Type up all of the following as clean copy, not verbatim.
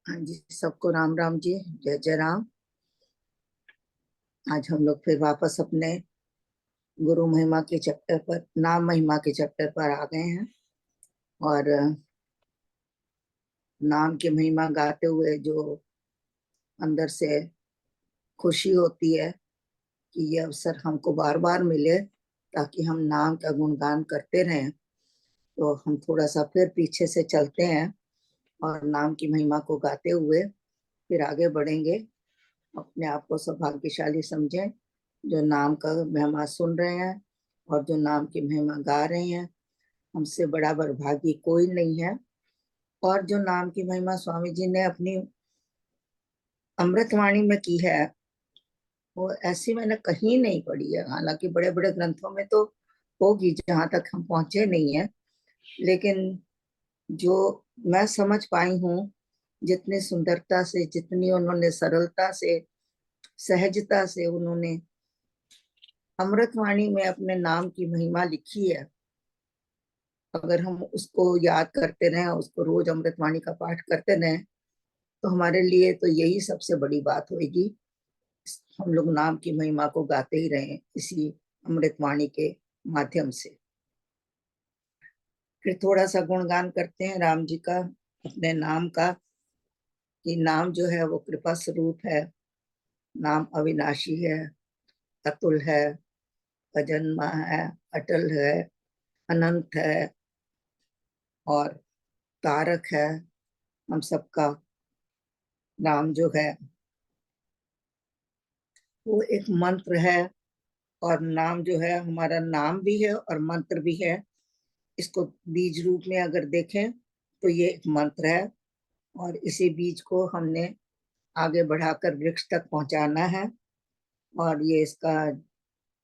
हाँ जी, सबको राम राम जी। जय जय राम। आज हम लोग फिर वापस अपने गुरु महिमा के चैप्टर पर, नाम महिमा के चैप्टर पर आ गए हैं। और नाम की महिमा गाते हुए जो अंदर से खुशी होती है कि ये अवसर हमको बार बार मिले ताकि हम नाम का गुणगान करते रहें, तो हम थोड़ा सा फिर पीछे से चलते हैं और नाम की महिमा को गाते हुए फिर आगे बढ़ेंगे। अपने आप को सौभाग्यशाली समझें जो नाम का महिमा सुन रहे हैं और जो नाम की महिमा गा रहे हैं। हमसे बड़ा बड़भागी कोई नहीं है। और जो नाम की महिमा स्वामी जी ने अपनी अमृतवाणी में की है, वो ऐसी मैंने कहीं नहीं पढ़ी है। हालांकि बड़े बड़े ग्रंथों में तो होगी, जहां तक हम पहुंचे नहीं है, लेकिन जो मैं समझ पाई हूँ, जितनी सुंदरता से, जितनी उन्होंने सरलता से, सहजता से उन्होंने अमृतवाणी में अपने नाम की महिमा लिखी है। अगर हम उसको याद करते रहें, उसको रोज अमृतवाणी का पाठ करते रहें, तो हमारे लिए तो यही सबसे बड़ी बात होगी। हम लोग नाम की महिमा को गाते ही रहें इसी अमृतवाणी के माध्यम से। फिर थोड़ा सा गुणगान करते हैं राम जी का, अपने नाम का, कि नाम जो है वो कृपा स्वरूप है। नाम अविनाशी है, अतुल है, अजन्मा है, अटल है, अनंत है और तारक है हम सबका। नाम जो है वो एक मंत्र है, और नाम जो है हमारा नाम भी है और मंत्र भी है। इसको बीज रूप में अगर देखें तो ये एक मंत्र है, और इसी बीज को हमने आगे बढ़ाकर वृक्ष तक पहुंचाना है। और ये इसका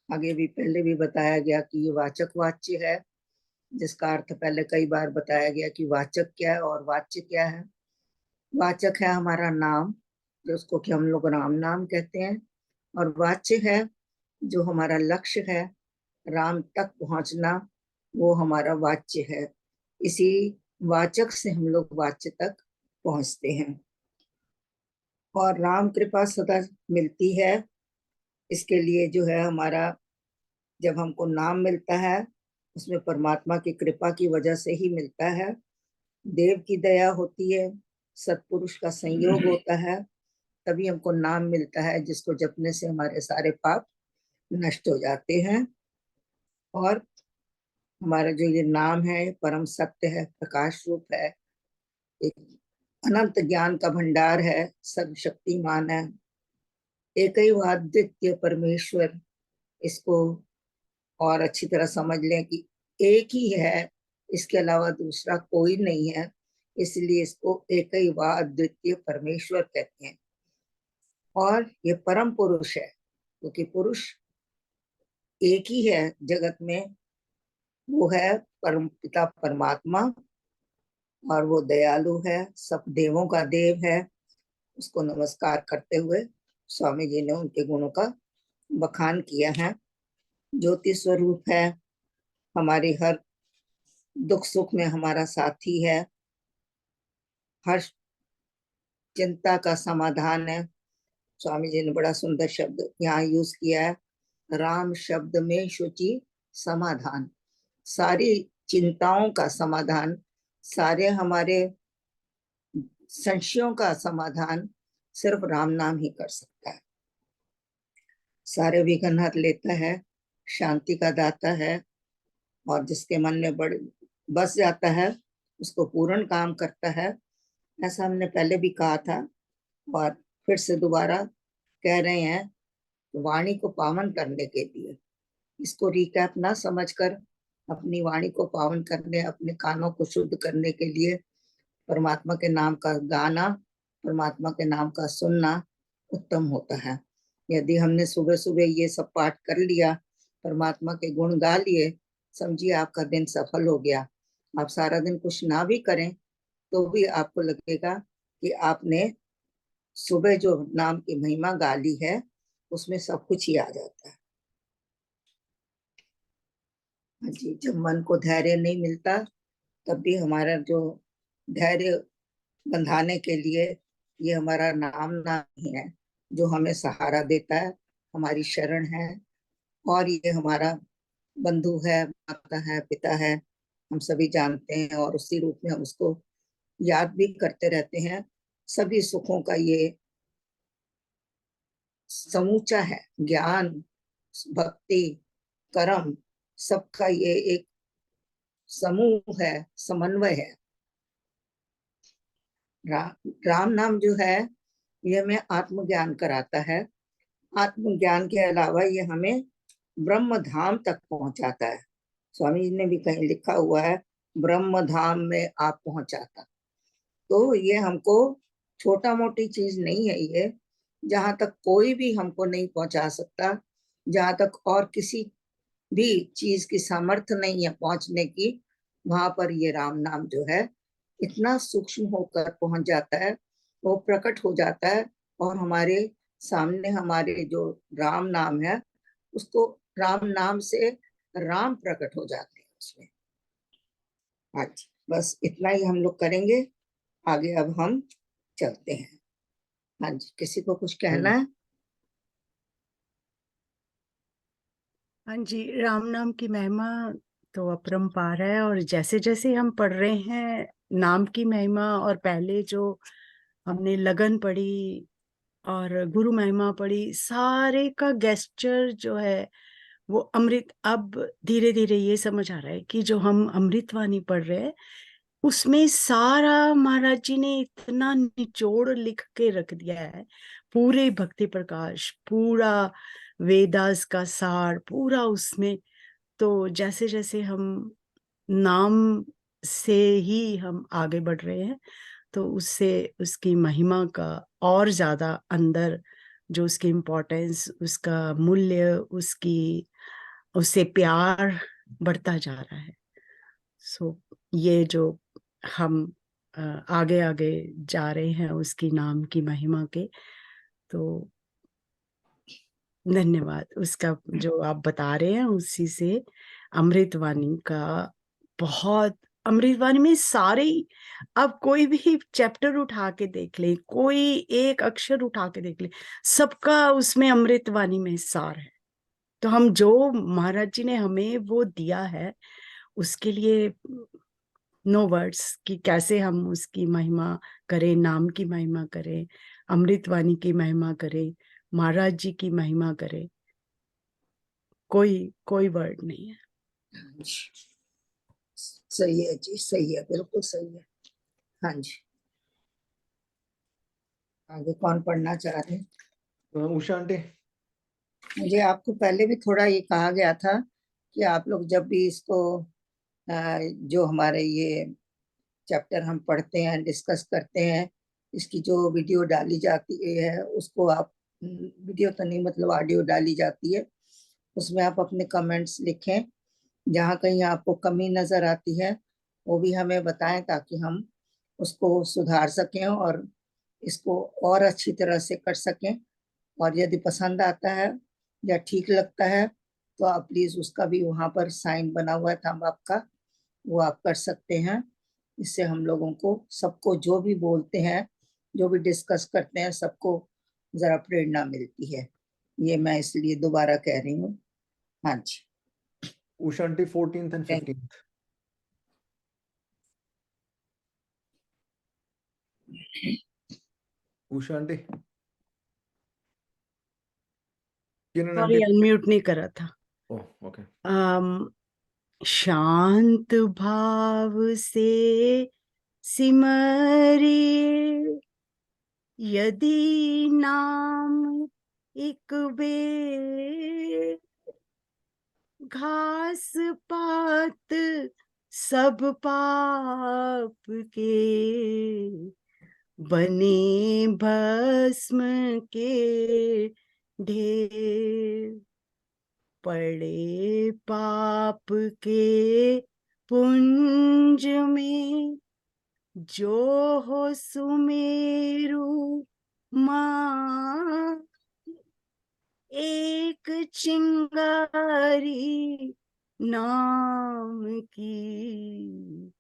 आगे भी पहले भी बताया गया कि ये वाचक वाच्य है, जिसका अर्थ पहले कई बार बताया गया कि वाचक क्या है और वाच्य क्या है। वाचक है हमारा नाम, जिसको कि हम लोग राम नाम कहते हैं, और वाच्य है जो हमारा लक्ष्य है, राम तक पहुंचना, वो हमारा वाच्य है। इसी वाचक से हम लोग वाच्य तक पहुंचते हैं। और राम कृपा सदा मिलती है। इसके लिए जो है हमारा, जब हमको नाम मिलता है, उसमें परमात्मा की कृपा की वजह से ही मिलता है। देव की दया होती है, सत्पुरुष का संयोग होता है, तभी हमको नाम मिलता है, जिसको जपने से हमारे सारे पाप नष्ट हो जाते हैं। और हमारा जो ये नाम है परम सत्य है, प्रकाश रूप है, एक अनंत ज्ञान का भंडार है, सर्वशक्तिमान है, एक ही अद्वितीय परमेश्वर। इसको और अच्छी तरह समझ लें कि एक ही है, इसके अलावा दूसरा कोई नहीं है, इसलिए इसको एक ही अद्वितीय परमेश्वर कहते हैं। और ये परम पुरुष है, क्योंकि पुरुष एक ही है जगत में, वो है परम पिता परमात्मा। और वो दयालु है, सब देवों का देव है। उसको नमस्कार करते हुए स्वामी जी ने उनके गुणों का बखान किया है। ज्योति स्वरूप है, हमारी हर दुख सुख में हमारा साथी है, हर चिंता का समाधान है। स्वामी जी ने बड़ा सुंदर शब्द यहाँ यूज किया है, राम शब्द में शुचि समाधान। सारी चिंताओं का समाधान, सारे हमारे संशयों का समाधान सिर्फ राम नाम ही कर सकता है। सारे विघ्न हर लेता है, शांति का दाता है, और जिसके मन में बड़ बस जाता है उसको पूर्ण काम करता है। ऐसा हमने पहले भी कहा था, और फिर से दोबारा कह रहे हैं, वाणी को पावन करने के लिए, इसको रिकैप ना समझकर अपनी वाणी को पावन करने, अपने कानों को शुद्ध करने के लिए परमात्मा के नाम का गाना, परमात्मा के नाम का सुनना उत्तम होता है। यदि हमने सुबह सुबह ये सब पाठ कर लिया, परमात्मा के गुण गा लिए, समझिए आपका दिन सफल हो गया। आप सारा दिन कुछ ना भी करें तो भी आपको लगेगा कि आपने सुबह जो नाम की महिमा गा ली है, उसमें सब कुछ ही आ जाता है। हाँ जी, जब मन को धैर्य नहीं मिलता, तब भी हमारा जो धैर्य बंधाने के लिए ये हमारा नाम ही है जो हमें सहारा देता है, हमारी शरण है। और ये हमारा बंधु है, माता है, पिता है, हम सभी जानते हैं। और उसी रूप में हम उसको याद भी करते रहते हैं। सभी सुखों का ये समूचा है, ज्ञान, भक्ति, कर्म, सबका ये एक समूह है, समन्वय है। राम नाम जो है ये हमें आत्मज्ञान कराता है। आत्मज्ञान के अलावा ये हमें ब्रह्म धाम तक पहुंचाता है। स्वामी जी ने भी कहीं लिखा हुआ है, ब्रह्म धाम में आप पहुंचाता। तो ये हमको छोटा मोटी चीज नहीं है ये, जहां तक कोई भी हमको नहीं पहुंचा सकता, जहां तक और किसी भी चीज की सामर्थ्य नहीं है पहुंचने की, वहां पर ये राम नाम जो है इतना सूक्ष्म होकर पहुंच जाता है, वो प्रकट हो जाता है। और हमारे सामने हमारे जो राम नाम है, उसको राम नाम से राम प्रकट हो जाते हैं उसमें। आज बस इतना ही हम लोग करेंगे, आगे अब हम चलते हैं। हाँ जी, किसी को कुछ कहना है? हाँ जी, राम नाम की महिमा तो अपरंपार है। और जैसे जैसे हम पढ़ रहे हैं नाम की महिमा, और पहले जो हमने लगन पढ़ी और गुरु महिमा पढ़ी, सारे का गेस्चर जो है वो अमृत। अब धीरे धीरे ये समझ आ रहा है कि जो हम अमृतवाणी पढ़ रहे हैं उसमें सारा महाराज जी ने इतना निचोड़ लिख के रख दिया है। पूरे भक्ति प्रकाश, पूरा वेदास का सार पूरा उसमें। तो जैसे जैसे हम नाम से ही हम आगे बढ़ रहे हैं, तो उससे उसकी महिमा का और ज्यादा अंदर जो उसकी इम्पोर्टेंस, उसका मूल्य, उसकी उससे प्यार बढ़ता जा रहा है। सो ये जो हम आगे आगे जा रहे हैं उसकी नाम की महिमा के, तो धन्यवाद। उसका जो आप बता रहे हैं उसी से अमृतवाणी का बहुत, अमृतवाणी में सारे, अब कोई भी चैप्टर उठा के देख ले, कोई एक अक्षर उठा के देख ले, सबका उसमें अमृतवाणी में सार है। तो हम जो महाराज जी ने हमें वो दिया है उसके लिए नो वर्ड्स कि कैसे हम उसकी महिमा करें, नाम की महिमा करें, अमृतवाणी की महिमा करें, महाराज जी की महिमा करें। कोई कोई वर्ड नहीं है। सही है जी, सही है, बिल्कुल सही है। हाँ जी, आगे कौन पढ़ना चाह रहे हैं? उषा आंटी। मुझे आपको पहले भी थोड़ा ये कहा गया था कि आप लोग जब भी इसको जो हमारे ये चैप्टर हम पढ़ते हैं, डिस्कस करते हैं, इसकी जो वीडियो डाली जाती है उसको आप, वीडियो तो नहीं मतलब ऑडियो डाली जाती है, उसमें आप अपने कमेंट्स लिखें। जहाँ कहीं आपको कमी नजर आती है वो भी हमें बताएं, ताकि हम उसको सुधार सकें और इसको और अच्छी तरह से कर सकें। और यदि पसंद आता है या ठीक लगता है तो आप प्लीज उसका भी वहां पर साइन बना हुआ है थंब अप का, वो आप कर सकते हैं। इससे हम लोगों को सबको जो भी बोलते हैं, जो भी डिस्कस करते हैं, सबको जरा प्रेरणा मिलती है। ये मैं इसलिए दोबारा कह रही हूँ। हाँ जी, Usha aunty 14th and thank 15th। Usha aunty, Kiran sorry, aunty. Unmute नहीं करा था। Oh okay. शांत भाव से सिमरिए यदि नाम एक बेर, घास पात सब पाप के बने भस्म के ढेर। पड़े पाप के पुंज में जो हो सुमेरु माँ, एक चिंगारी नाम की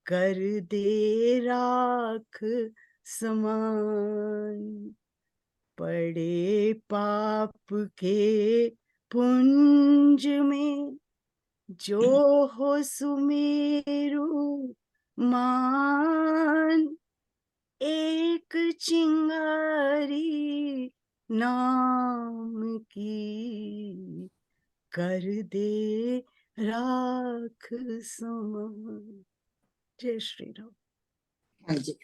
कर दे राख समान। पड़े पाप के पुंज में जो हो सुमेरु मान। एक चिंगारी नाम की कर दे राख समान। जय श्री राम। हाँ जी,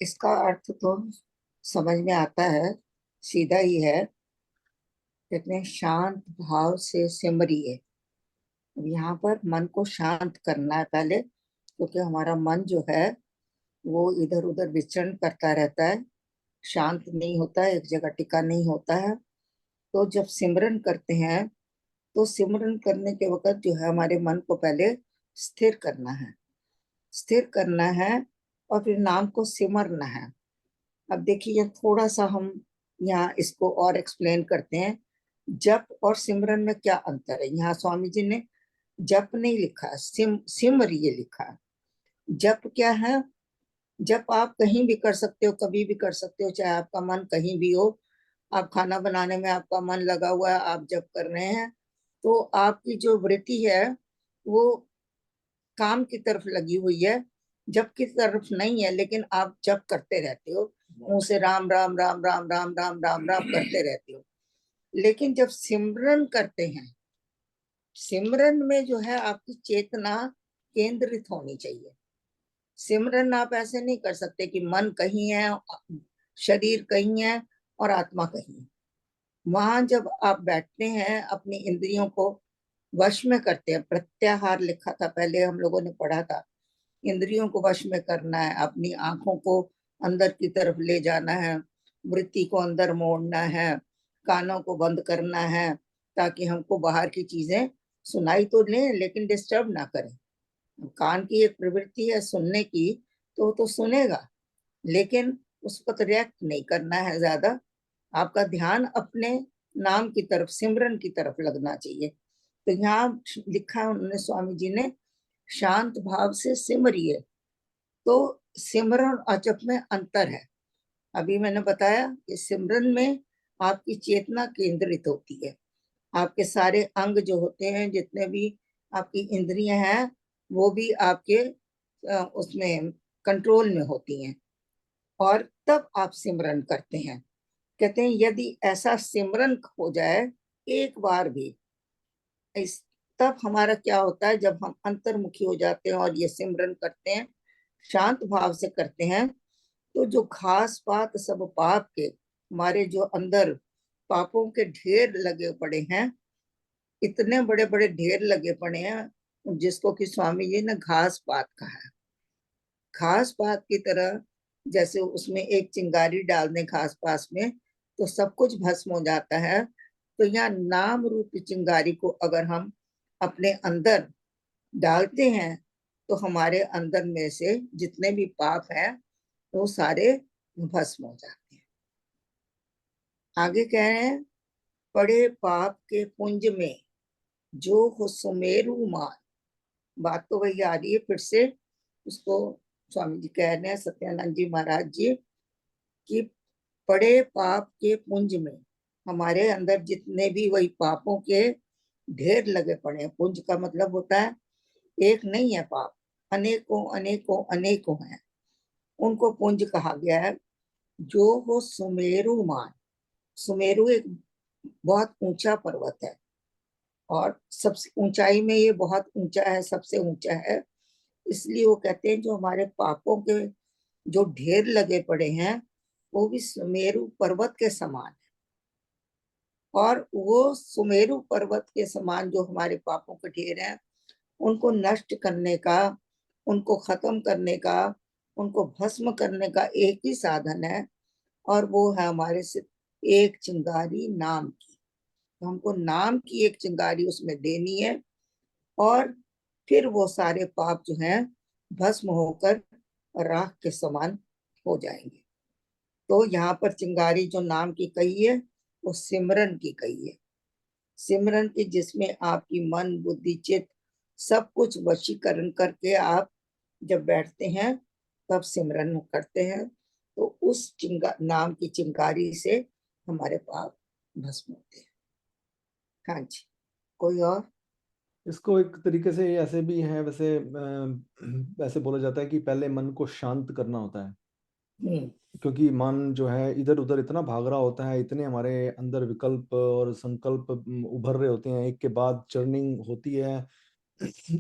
इसका अर्थ तो समझ में आता है, सीधा ही है। कहते हैं शांत भाव से सिमरिए। अब यहाँ पर मन को शांत करना है पहले, क्योंकि हमारा मन जो है वो इधर उधर विचरण करता रहता है, शांत नहीं होता है, एक जगह टिका नहीं होता है। तो जब सिमरन करते हैं तो सिमरन करने के वक्त जो है हमारे मन को पहले स्थिर करना है, स्थिर करना है और फिर नाम को सिमरना है। अब देखिए थोड़ा सा हम यहाँ इसको और एक्सप्लेन करते हैं। जप और सिमरन में क्या अंतर है। यहाँ स्वामी जी ने जप नहीं लिखा, सिमर ये लिखा है। जप क्या है? जप आप कहीं भी कर सकते हो, कभी भी कर सकते हो, चाहे आपका मन कहीं भी हो। आप खाना बनाने में आपका मन लगा हुआ है, आप जप कर रहे हैं, तो आपकी जो वृत्ति है वो काम की तरफ लगी हुई है, जप की तरफ नहीं है, लेकिन आप जप करते रहते हो, मुंह से राम राम राम राम राम राम राम राम करते रहते हो। लेकिन जब सिमरन करते हैं, सिमरन में जो है आपकी चेतना केंद्रित होनी चाहिए। सिमरन आप ऐसे नहीं कर सकते कि मन कहीं है, शरीर कहीं है और आत्मा कहीं है। वहां जब आप बैठते हैं, अपनी इंद्रियों को वश में करते हैं। प्रत्याहार लिखा था पहले, हम लोगों ने पढ़ा था। इंद्रियों को वश में करना है, अपनी आंखों को अंदर की तरफ ले जाना है, वृत्ति को अंदर मोड़ना है, कानों को बंद करना है, ताकि हमको बाहर की चीजें सुनाई तो लें लेकिन डिस्टर्ब ना करें। कान की एक प्रवृत्ति है सुनने की, तो सुनेगा, लेकिन उस पर रिएक्ट नहीं करना है ज्यादा। आपका ध्यान अपने नाम की तरफ, सिमरन की तरफ लगना चाहिए। तो यहाँ लिखा है उन्होंने, स्वामी जी ने, शांत भाव से सिमरिए। तो सिमरन और जप में अंतर है। अभी मैंने बताया कि सिमरन में आपकी चेतना केंद्रित होती है, आपके सारे अंग जो होते हैं, जितने भी आपकी इंद्रियां हैं, वो भी आपके उसमें कंट्रोल में होती हैं, और तब आप सिमरन करते हैं। कहते हैं यदि ऐसा सिमरन हो जाए एक बार भी, इस तब हमारा क्या होता है, जब हम अंतर्मुखी हो जाते हैं और ये सिमरन करते हैं, शांत भाव से करते हैं, तो जो घास पात सब पाप के, हमारे जो अंदर पापों के ढेर लगे पड़े हैं, इतने बड़े बड़े ढेर लगे पड़े हैं, जिसको कि स्वामी जी ने घास पात कहा है। घास पात की तरह, जैसे उसमें एक चिंगारी डाल दें घास पास में तो सब कुछ भस्म हो जाता है। तो यहाँ नाम रूपी चिंगारी को अगर हम अपने अंदर डालते हैं, तो हमारे अंदर में से जितने भी पाप हैं वो सारे भस्म हो जाते हैं। आगे कह रहे हैं, पड़े पाप के पुंज में जो हो सुमेरु मान। बात तो वही आ रही है फिर से, उसको स्वामी जी कह रहे हैं, सत्यानंद जी महाराज जी, कि पड़े पाप के पुंज में, हमारे अंदर जितने भी वही पापों के ढेर लगे पड़े हैं। पुंज का मतलब होता है एक नहीं है पाप, अनेकों अनेकों अनेकों हैं, उनको पुंज कहा गया है। जो हो सुमेरु मान। सुमेरु एक बहुत ऊंचा पर्वत है, और सबसे ऊंचाई में ये बहुत ऊंचा है, सबसे ऊंचा है। इसलिए वो कहते हैं जो हमारे पापों के जो ढेर लगे पड़े हैं, वो भी सुमेरु पर्वत के समान है। और वो सुमेरु पर्वत के समान जो हमारे पापों के ढेर हैं, उनको नष्ट करने का, उनको खत्म करने का, उनको भस्म करने का एक ही साधन है, और वो है हमारे से एक चिंगारी नाम की। तो हमको नाम की एक चिंगारी उसमें देनी है, और फिर वो सारे पाप जो हैं भस्म होकर राख के समान हो जाएंगे। तो यहाँ पर चिंगारी जो नाम की कही है, वो सिमरन की कही है। सिमरन की, जिसमें आपकी मन बुद्धि चित्त सब कुछ वशीकरण करके आप जब बैठते हैं, तब सिमरन करते हैं, तो उस नाम की चिंगारी से हमारे पाप भस्म होते हैं। हाँ जी, कोई और? इसको एक तरीके से ऐसे भी है, वैसे वैसे बोला जाता है कि पहले मन को शांत करना होता है, क्योंकि मन जो है इधर उधर इतना भाग रहा होता है, इतने हमारे अंदर विकल्प और संकल्प उभर रहे होते हैं, एक के बाद चर्निंग होती है,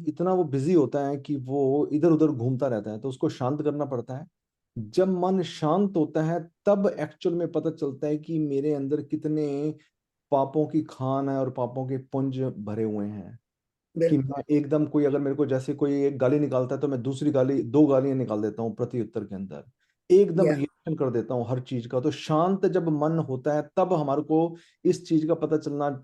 इतना वो बिजी होता है कि वो इधर उधर घूमता रहता है, तो उसको शांत करना पड़ता है। जब मन शांत होता है तब एक्चुअल में पता चलता है कि मेरे अंदर कितने पापों की खान है और पापों के पुंज भरे हुए हैं। कि बिल्कुल। मैं एकदम, कोई अगर मेरे को जैसे कोई एक गाली निकालता है तो मैं दूसरी गाली, दो गालियां निकाल देता हूँ प्रति उत्तर के अंदर, एकदम या रिएक्शन कर देता हूँ हर चीज का। तो शांत जब मन होता है तब हमारे को इस चीज का पता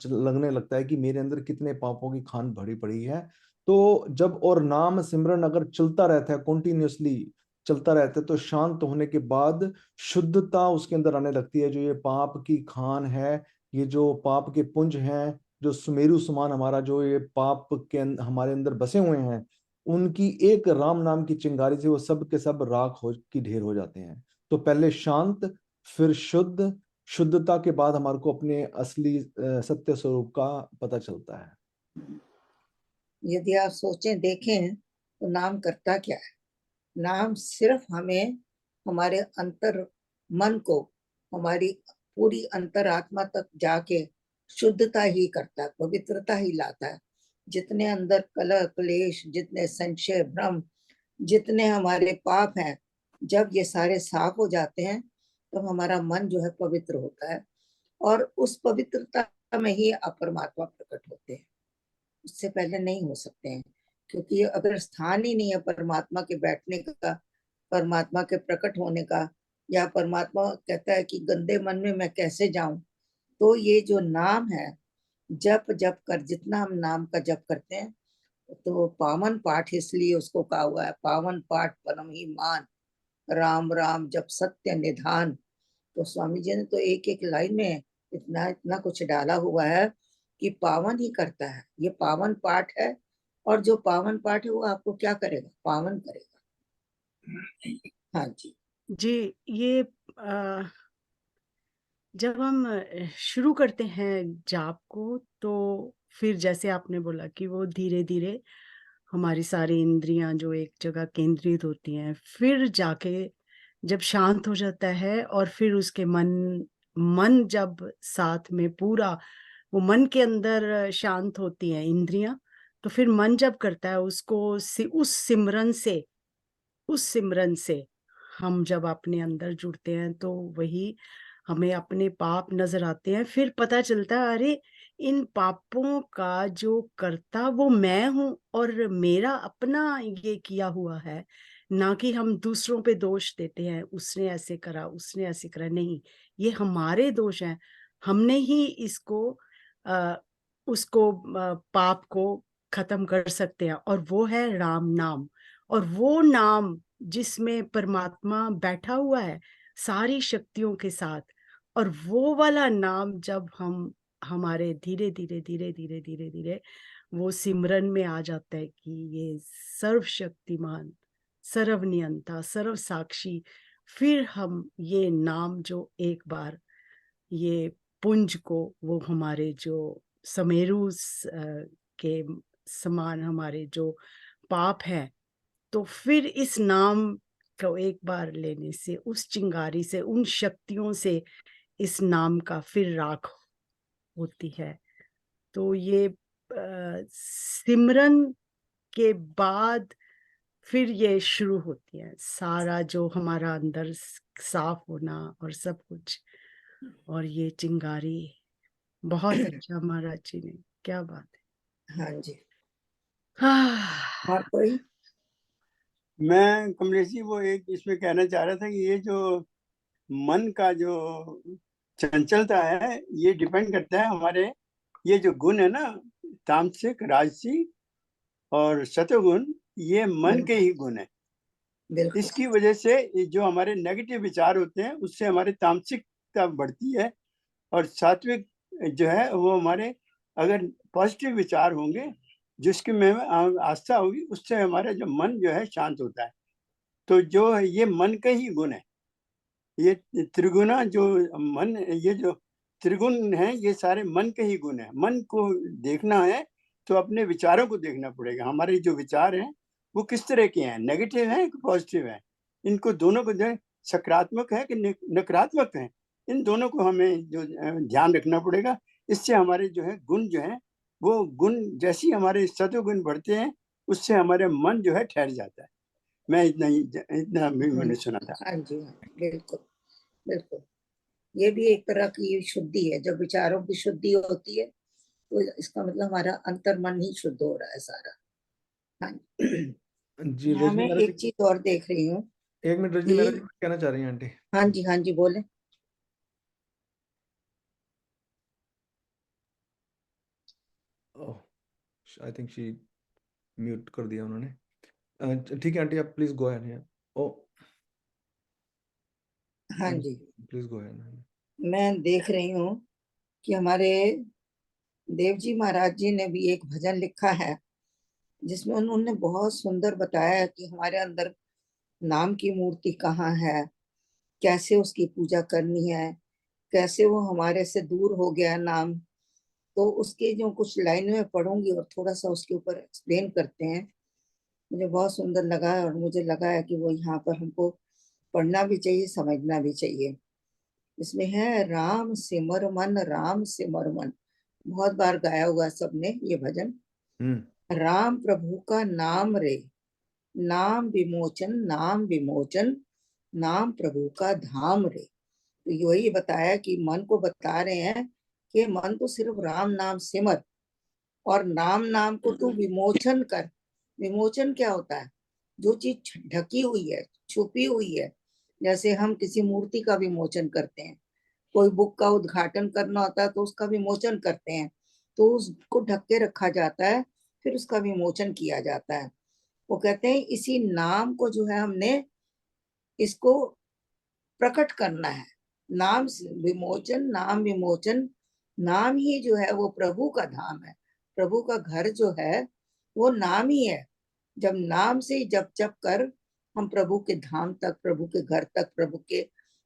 लगने लगता है कि मेरे अंदर कितने पापों की खान भरी पड़ी है। तो जब और नाम सिमरन अगर चलता रहता है, कॉन्टिन्यूसली चलता रहता है, तो शांत होने के बाद शुद्धता उसके अंदर आने लगती है। जो ये पाप की खान है, ये जो पाप के पुंज हैं, जो सुमेरु समान हमारा जो ये पाप के हमारे अंदर बसे हुए हैं, उनकी एक राम नाम की चिंगारी से वो सब के सब राख हो की ढेर हो जाते हैं। तो पहले शांत, फिर शुद्ध, शुद्धता के बाद हमारे को अपने असली सत्य स्वरूप का पता चलता है। यदि आप सोचें देखें तो नाम करता क्या है? नाम सिर्फ हमें हमारे अंतर मन को, हमारी पूरी अंतरात्मा तक जाके शुद्धता ही करता है, पवित्रता ही लाता है। जितने अंदर कलह क्लेश, जितने संशय भ्रम, जितने हमारे पाप हैं, जब ये सारे साफ हो जाते हैं तब हमारा मन जो है पवित्र होता है, और उस पवित्रता में ही अपरमात्मा प्रकट होते हैं। उससे पहले नहीं हो सकते हैं, क्योंकि अगर स्थान ही नहीं है परमात्मा के बैठने का, परमात्मा के प्रकट होने का, या परमात्मा कहता है कि गंदे मन में मैं कैसे जाऊं, तो ये जो नाम है, जप जप कर, जितना हम नाम का जप करते हैं, तो पावन पाठ, इसलिए उसको कहा हुआ है पावन पाठ परम ही मान, राम राम जप सत्य निधान। तो स्वामी जी ने तो एक एक लाइन में इतना इतना कुछ डाला हुआ है कि पावन ही करता है, ये पावन पाठ है। और जो पावन पाठ है वो आपको क्या करेगा? पावन करेगा। हाँ जी। जी, ये जब हम शुरू करते हैं जाप को, तो फिर जैसे आपने बोला कि वो धीरे-धीरे हमारी सारी इंद्रियां जो एक जगह केंद्रित होती हैं, फिर जाके जब शांत हो जाता है, और फिर उसके मन मन जब साथ में पूरा वो मन के अंदर शांत होती हैं इंद्रियां, तो फिर मन जब करता है उसको उस सिमरन से हम जब अपने अंदर जुड़ते हैं, तो वही हमें अपने पाप नजर आते हैं। फिर पता चलता है, अरे इन पापों का जो कर्ता वो मैं हूँ, और मेरा अपना ये किया हुआ है। ना कि हम दूसरों पे दोष देते हैं, उसने ऐसे करा, उसने ऐसे करा, नहीं, ये हमारे दोष हैं। हमने ही इसको आ, उसको पाप को खत्म कर सकते हैं, और वो है राम नाम। और वो नाम जिसमें परमात्मा बैठा हुआ है सारी शक्तियों के साथ, और वो वाला नाम जब हम हमारे धीरे धीरे धीरे धीरे धीरे धीरे वो सिमरन में आ जाता है कि ये सर्वशक्तिमान, सर्वनियंता, सर्व साक्षी, फिर हम ये नाम जो एक बार ये पुंज को, वो हमारे जो समेरु के समान हमारे जो पाप है, तो फिर इस नाम को एक बार लेने से, उस चिंगारी से, उन शक्तियों से इस नाम का फिर राख होती है। तो ये सिमरन के बाद फिर ये शुरू होती है सारा जो हमारा अंदर साफ होना और सब कुछ। और ये चिंगारी बहुत अच्छा महाराज जी ने, क्या बात हाँ जी। है। हाँ, और कोई? मैं कमलेश जी वो एक इसमें कहना चाह रहा था कि ये जो मन का जो चंचलता है, ये डिपेंड करता है हमारे ये जो गुण है ना, तामसिक, राजसिक और सत्वगुण, ये मन के ही गुण है। बिल्कुल। इसकी वजह से ये जो हमारे नेगेटिव विचार होते हैं उससे हमारे तामसिकता बढ़ती है, और सात्विक जो है वो हमारे अगर पॉजिटिव विचार होंगे जिसकी में आस्था होगी, उससे हमारा जो मन जो है शांत होता है। तो जो ये मन का ही गुण है, ये त्रिगुणा जो मन, ये जो त्रिगुण है ये सारे मन के ही गुण है। मन को देखना है तो अपने विचारों को देखना पड़ेगा। हमारे जो विचार हैं वो किस तरह के हैं, नेगेटिव हैं कि पॉजिटिव हैं, इनको दोनों को जो है, सकारात्मक है कि नकारात्मक है, इन दोनों को हमें जो ध्यान रखना पड़ेगा। इससे हमारे जो है गुण जो है, वो गुण जैसे ही हमारे सत्वगुण बढ़ते हैं उससे हमारे मन जो है ठहर जाता है। मैं इतना भी मैंने सुना था। हाँ जी, हाँ, बिल्कुल बिल्कुल। ये भी एक तरह की शुद्धि है। जब विचारों की शुद्धि होती है तो इसका मतलब हमारा अंतर मन ही शुद्ध हो रहा है सारा। हाँ जी। जी हाँ, रजनी मैं मेहरा जी, एक चीज और देख रही हूँ एक मिनट रजनी मेहरा जी, कि कुछ कहना चाह रही हैं आंटी? हाँ जी, हाँ जी, बोले। ओह, आई थिंक शी म्यूट कर दिया उन्होंने। ठीक है आंटी, आप प्लीज गो अहेड। ओ हाँ जी, प्लीज गो अहेड। मैं देख रही हूँ कि हमारे देव जी महाराज जी ने भी एक भजन लिखा है जिसमें उन्होंने बहुत सुंदर बताया है कि हमारे अंदर नाम की मूर्ति कहाँ है, कैसे उसकी पूजा करनी है, कैसे वो हमारे से दूर हो गया नाम। तो उसके जो कुछ लाइन में पढ़ूंगी और थोड़ा सा उसके ऊपर एक्सप्लेन करते हैं। मुझे बहुत सुंदर लगा है और मुझे लगा है कि वो यहाँ पर हमको पढ़ना भी चाहिए, समझना भी चाहिए। इसमें है, राम सिमर मन, राम सिमर मन। बहुत बार गाया हुआ है सबने ये भजन। राम प्रभु का नाम रे, नाम विमोचन, नाम विमोचन, नाम प्रभु का धाम रे। तो यही बताया कि मन को बता रहे हैं कि मन तो सिर्फ राम नाम सिमर और नाम नाम को तू विमोचन कर। विमोचन क्या होता है? जो चीज ढकी हुई है, छुपी हुई है। जैसे हम किसी मूर्ति का विमोचन करते हैं, कोई बुक का उद्घाटन करना होता है तो उसका विमोचन करते हैं, तो उसको ढक के रखा जाता है, फिर उसका विमोचन किया जाता है। वो कहते हैं इसी नाम को जो है हमने इसको प्रकट करना है। नाम विमोचन, नाम विमोचन। नाम ही जो है वो प्रभु का धाम है। प्रभु का घर जो है वो नाम ही है। जब नाम से जप जप कर हम प्रभु के धाम तक, प्रभु के घर तक, प्रभु के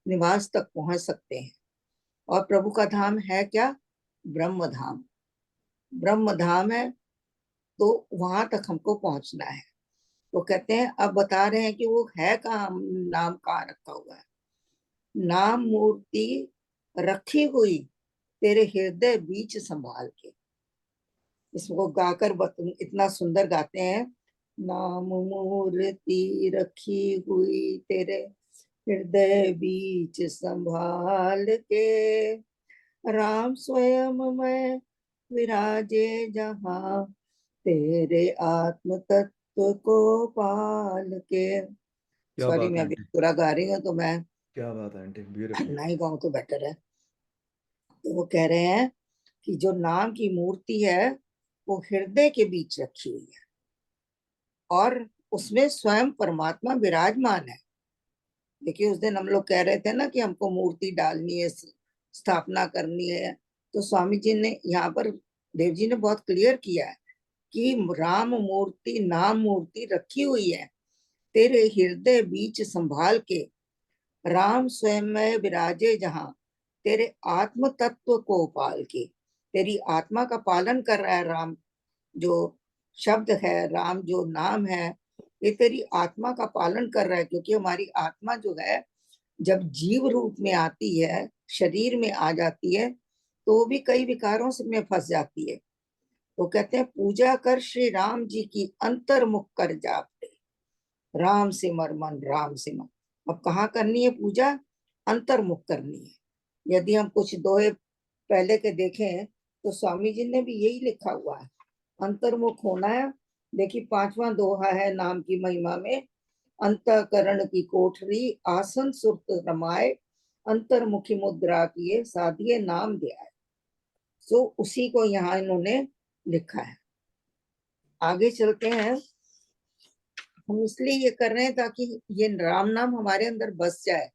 निवास तक पहुंच सकते हैं। और प्रभु का धाम है क्या? ब्रह्म धाम। ब्रह्म धाम है, तो वहां तक हमको पहुंचना है। वो कहते हैं, अब बता रहे हैं कि वो है कहाँ, नाम कहाँ रखा हुआ है। नाम मूर्ति रखी हुई तेरे हृदय बीच संभाल के। इसको गाकर इतना सुंदर गाते हैं। नाम मूर्ति रखी हुई तेरे हृदय बीच संभाल के, राम स्वयं मैं विराजे जहाँ, तेरे आत्म तत्व को पाल के। क्या सॉरी, बात है मैं अभी आंटी, पूरा गा रही हूँ तो मैं क्या बात है आंटी, ब्यूटीफुल। ना ही गाऊं तो बेटर है। तो वो कह रहे हैं कि जो नाम की मूर्ति है वो हृदय के बीच रखी हुई है और उसमें स्वयं परमात्मा विराजमान है। देखिए, उस दिन हम लोग कह रहे थे ना कि हमको मूर्ति डालनी है, स्थापना करनी है। तो स्वामी जी ने यहाँ पर, देव जी ने बहुत क्लियर किया है कि राम मूर्ति, नाम मूर्ति रखी हुई है तेरे हृदय बीच संभाल के, राम स्वयं में विराजे जहां, तेरे आत्म तत्व को पाल के। तेरी आत्मा का पालन कर रहा है राम, जो शब्द है, राम जो नाम है, ये तेरी आत्मा का पालन कर रहा है। क्योंकि हमारी आत्मा जो है जब जीव रूप में आती है, शरीर में आ जाती है, तो वो भी कई विकारों से में फंस जाती है। तो कहते हैं, पूजा कर श्री राम जी की, अंतर्मुख कर जापते, राम सिमर मन, राम सिमर। अब कहाँ करनी है पूजा? अंतर्मुख करनी है। यदि हम कुछ दोहे पहले के देखें तो स्वामी जी ने भी यही लिखा हुआ है, अंतर्मुख होना है। देखिए, 5वां दोहा है नाम की महिमा में, अंतःकरण की कोठरी, आसन सुरत रमाए, अंतर्मुखी मुद्रा किए, साधिए नाम ध्याय। सो उसी को यहाँ इन्होंने लिखा है। आगे चलते हैं। हम इसलिए ये कर रहे हैं ताकि ये राम नाम हमारे अंदर बस जाए,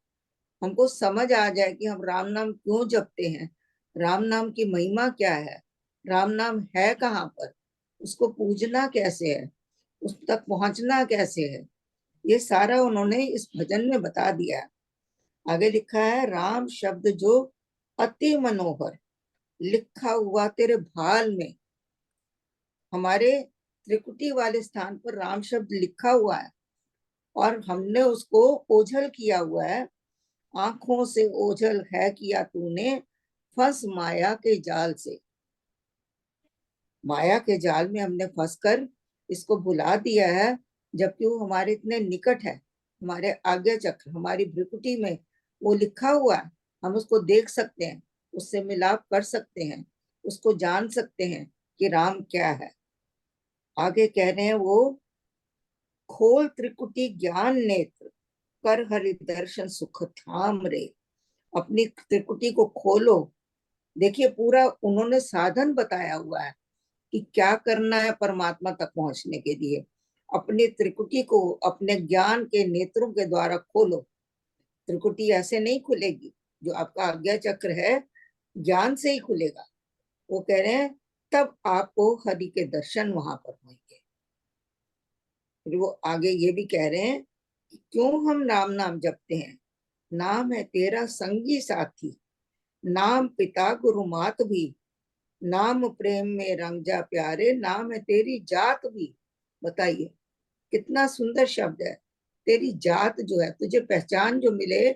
हमको समझ आ जाए कि हम राम नाम क्यों जपते हैं, राम नाम की महिमा क्या है, राम नाम है कहाँ पर, उसको पूजना कैसे है, उस तक पहुंचना कैसे है। ये सारा उन्होंने इस भजन में बता दिया है। आगे लिखा है, राम शब्द जो अति मनोहर लिखा हुआ तेरे भाल में। हमारे त्रिकुटी वाले स्थान पर राम शब्द लिखा हुआ है और हमने उसको ओझल किया हुआ है। आंखों से ओझल है किया तूने, फंस माया के जाल से। माया के जाल में हमने फंसकर इसको भुला दिया है, जबकि वो हमारे इतने निकट है। हमारे आज्ञा चक्र, हमारी भ्रिकुटी में वो लिखा हुआ है। हम उसको देख सकते हैं, उससे मिलाप कर सकते हैं, उसको जान सकते हैं कि राम क्या है। आगे कह रहे हैं, वो खोल त्रिकुटी ज्ञान नेत्र, कर हरि दर्शन सुख धाम रे। अपनी त्रिकुटी को खोलो। देखिए, पूरा उन्होंने साधन बताया हुआ है कि क्या करना है परमात्मा तक पहुंचने के लिए। अपनी त्रिकुटी को अपने ज्ञान के नेत्रों के द्वारा खोलो। त्रिकुटी ऐसे नहीं खुलेगी, जो आपका आज्ञा चक्र है ज्ञान से ही खुलेगा। वो कह रहे हैं, तब आपको हरि के दर्शन वहां पर होंगे। फिर वो आगे ये भी कह रहे हैं कि क्यों हम राम नाम जपते हैं। नाम है तेरा संगी साथी, नाम पिता गुरु मात भी, नाम प्रेम में रंग जा प्यारे, नाम है तेरी जात भी। बताइए कितना सुंदर शब्द है। तेरी जात जो है, तुझे पहचान जो मिले,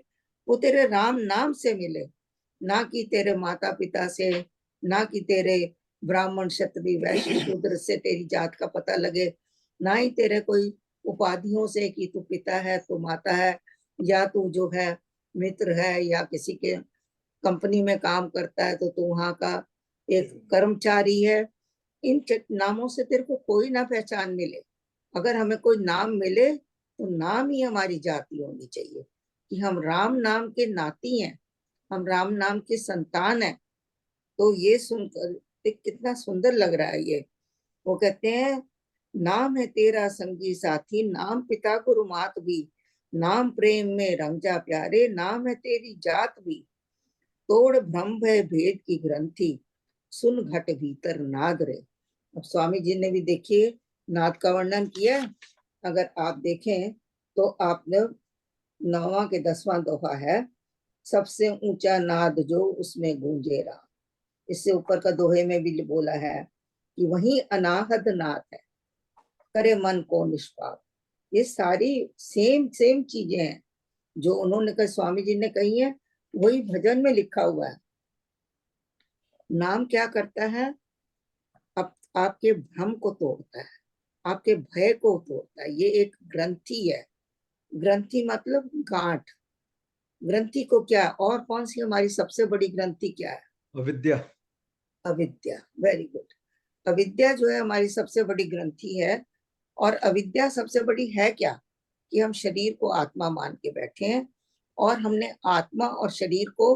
वो तेरे राम नाम से मिले, ना कि तेरे माता पिता से, ना कि तेरे ब्राह्मण क्षत्रिय वैश्य शूद्र से तेरी जात का पता लगे, ना ही तेरे कोई उपाधियों से कि तू पिता है, तू माता है, या तू जो है मित्र है, या किसी के कंपनी में काम करता है तो तू वहां का एक कर्मचारी है। इन नामों से तेरे को कोई ना पहचान मिले। अगर हमें कोई नाम मिले तो नाम ही हमारी जाति होनी चाहिए कि हम राम नाम के नाती हैं, हम राम नाम के संतान हैं। तो ये सुनकर कितना सुंदर लग रहा है ये। वो कहते हैं, नाम है तेरा संगी साथी, नाम पिता गुरु मात भी, नाम प्रेम में रंग जा प्यारे, नाम है तेरी जात भी, तोड़ भ्रम भय भेद की ग्रंथि, सुन घट भीतर नाद रे। अब स्वामी जी ने भी देखिए नाद का वर्णन किया। अगर आप देखें तो आपने 9वां के 10वां दोहा है, सबसे ऊंचा नाद जो उसमें गूंजे राम। इससे ऊपर का दोहे में भी बोला है कि वही अनाहद नाद है, करे मन को निष्पाप। ये सारी सेम सेम चीजें हैं जो उन्होंने कहा, स्वामी जी ने कही है, वही भजन में लिखा हुआ है। नाम क्या करता है? आपके भ्रम को तोड़ता है, आपके भय को तोड़ता है। ये एक ग्रंथि है। ग्रंथि मतलब गांठ। ग्रंथि को क्या, और कौन सी हमारी सबसे बड़ी ग्रंथि क्या है? अविद्या। अविद्या, वेरी गुड। अविद्या जो है हमारी सबसे बड़ी ग्रंथि है। और अविद्या सबसे बड़ी है क्या? कि हम शरीर को आत्मा मान के बैठे हैं और हमने आत्मा और शरीर को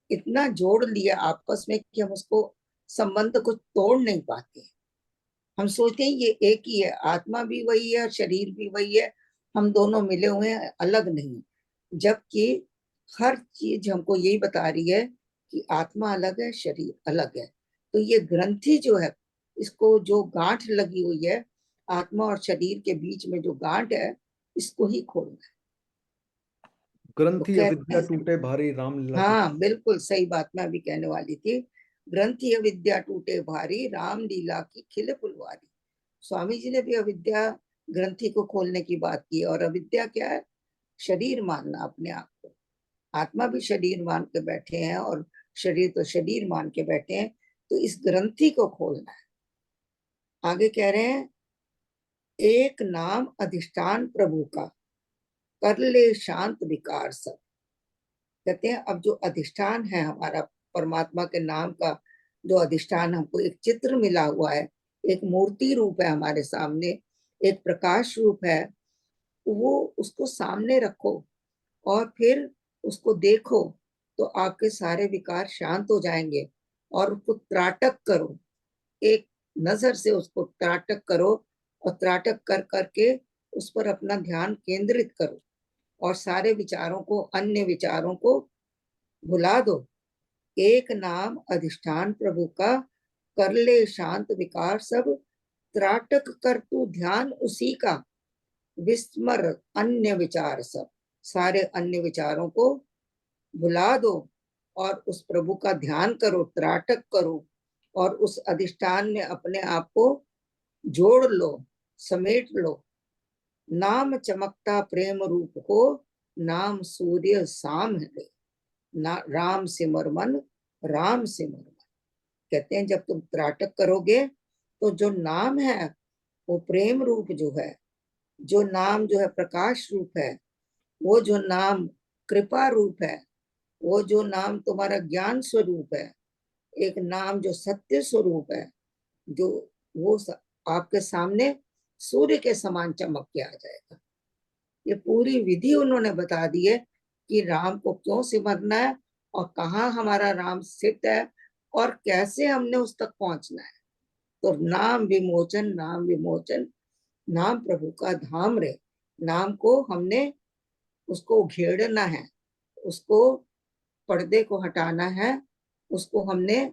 इतना जोड़ लिया आपस में कि हम उसको संबंध को तोड़ नहीं पाते। हम सोचते हैं ये एक ही है, आत्मा भी वही है, शरीर भी वही है, हम दोनों मिले हुए हैं, अलग नहीं। जबकि हर चीज हमको यही बता रही है कि आत्मा अलग है, शरीर अलग है। तो ये ग्रंथि जो है, इसको जो गांठ लगी हुई है आत्मा और शरीर के बीच में, जो गांठ है, इसको ही खोलना है। तो ग्रंथि कहते अविद्या हैं, टूटे भारी, रामलीला की। हाँ बिल्कुल सही बात मैं अभी कहने वाली थी। ग्रंथि अविद्या टूटे भारी, राम लीला की खिले फुलवारी। स्वामी जी ने भी अविद्या ग्रंथि को खोलने की बात की। और अविद्या क्या है? शरीर मानना अपने आप को। आत्मा भी शरीर मान के बैठे हैं और शरीर तो शरीर मान के बैठे हैं। तो इस ग्रंथि को खोलना है। आगे कह रहे हैं, एक नाम अधिष्ठान प्रभु का, कर ले शांत विकार सब। कहते हैं, अब जो अधिष्ठान है हमारा, परमात्मा के नाम का जो अधिष्ठान, हमको एक चित्र मिला हुआ है, एक मूर्ति रूप है हमारे सामने, एक प्रकाश रूप है। वो उसको सामने रखो और फिर उसको देखो, तो आपके सारे विकार शांत हो जाएंगे। और उसको त्राटक करो, एक नजर से उसको त्राटक करो, और त्राटक कर करके उस पर अपना ध्यान केंद्रित करो और सारे विचारों को, अन्य विचारों को भुला दो। एक नाम अधिष्ठान प्रभु का, कर ले शांत विकार सब, त्राटक कर तू ध्यान उसी का। विस्मर अन्य विचार सब, सारे अन्य विचारों को भुला दो और उस प्रभु का ध्यान करो, त्राटक करो और उस अधिष्ठान में अपने आप को जोड़ लो, समेट लो। नाम चमकता प्रेम रूप हो, नाम सूर्य साम है, ना राम सिमर मन, राम सिमर मन। कहते हैं जब तुम त्राटक करोगे तो जो नाम है वो प्रेम रूप जो है, जो नाम जो है प्रकाश रूप है, वो जो नाम कृपा रूप है, वो जो नाम तुम्हारा ज्ञान स्वरूप है, एक नाम जो सत्य स्वरूप है, जो वो आपके सामने सूर्य के समान चमक के आ जाएगा। ये पूरी विधि उन्होंने बता दी है कि राम को क्यों सिमरना है और कहाँ हमारा राम स्थित है और कैसे हमने उस तक पहुंचना है। तो नाम विमोचन, नाम विमोचन, नाम प्रभु का धाम रे। नाम को हमने उसको घेरना है, उसको पर्दे को हटाना है, उसको हमने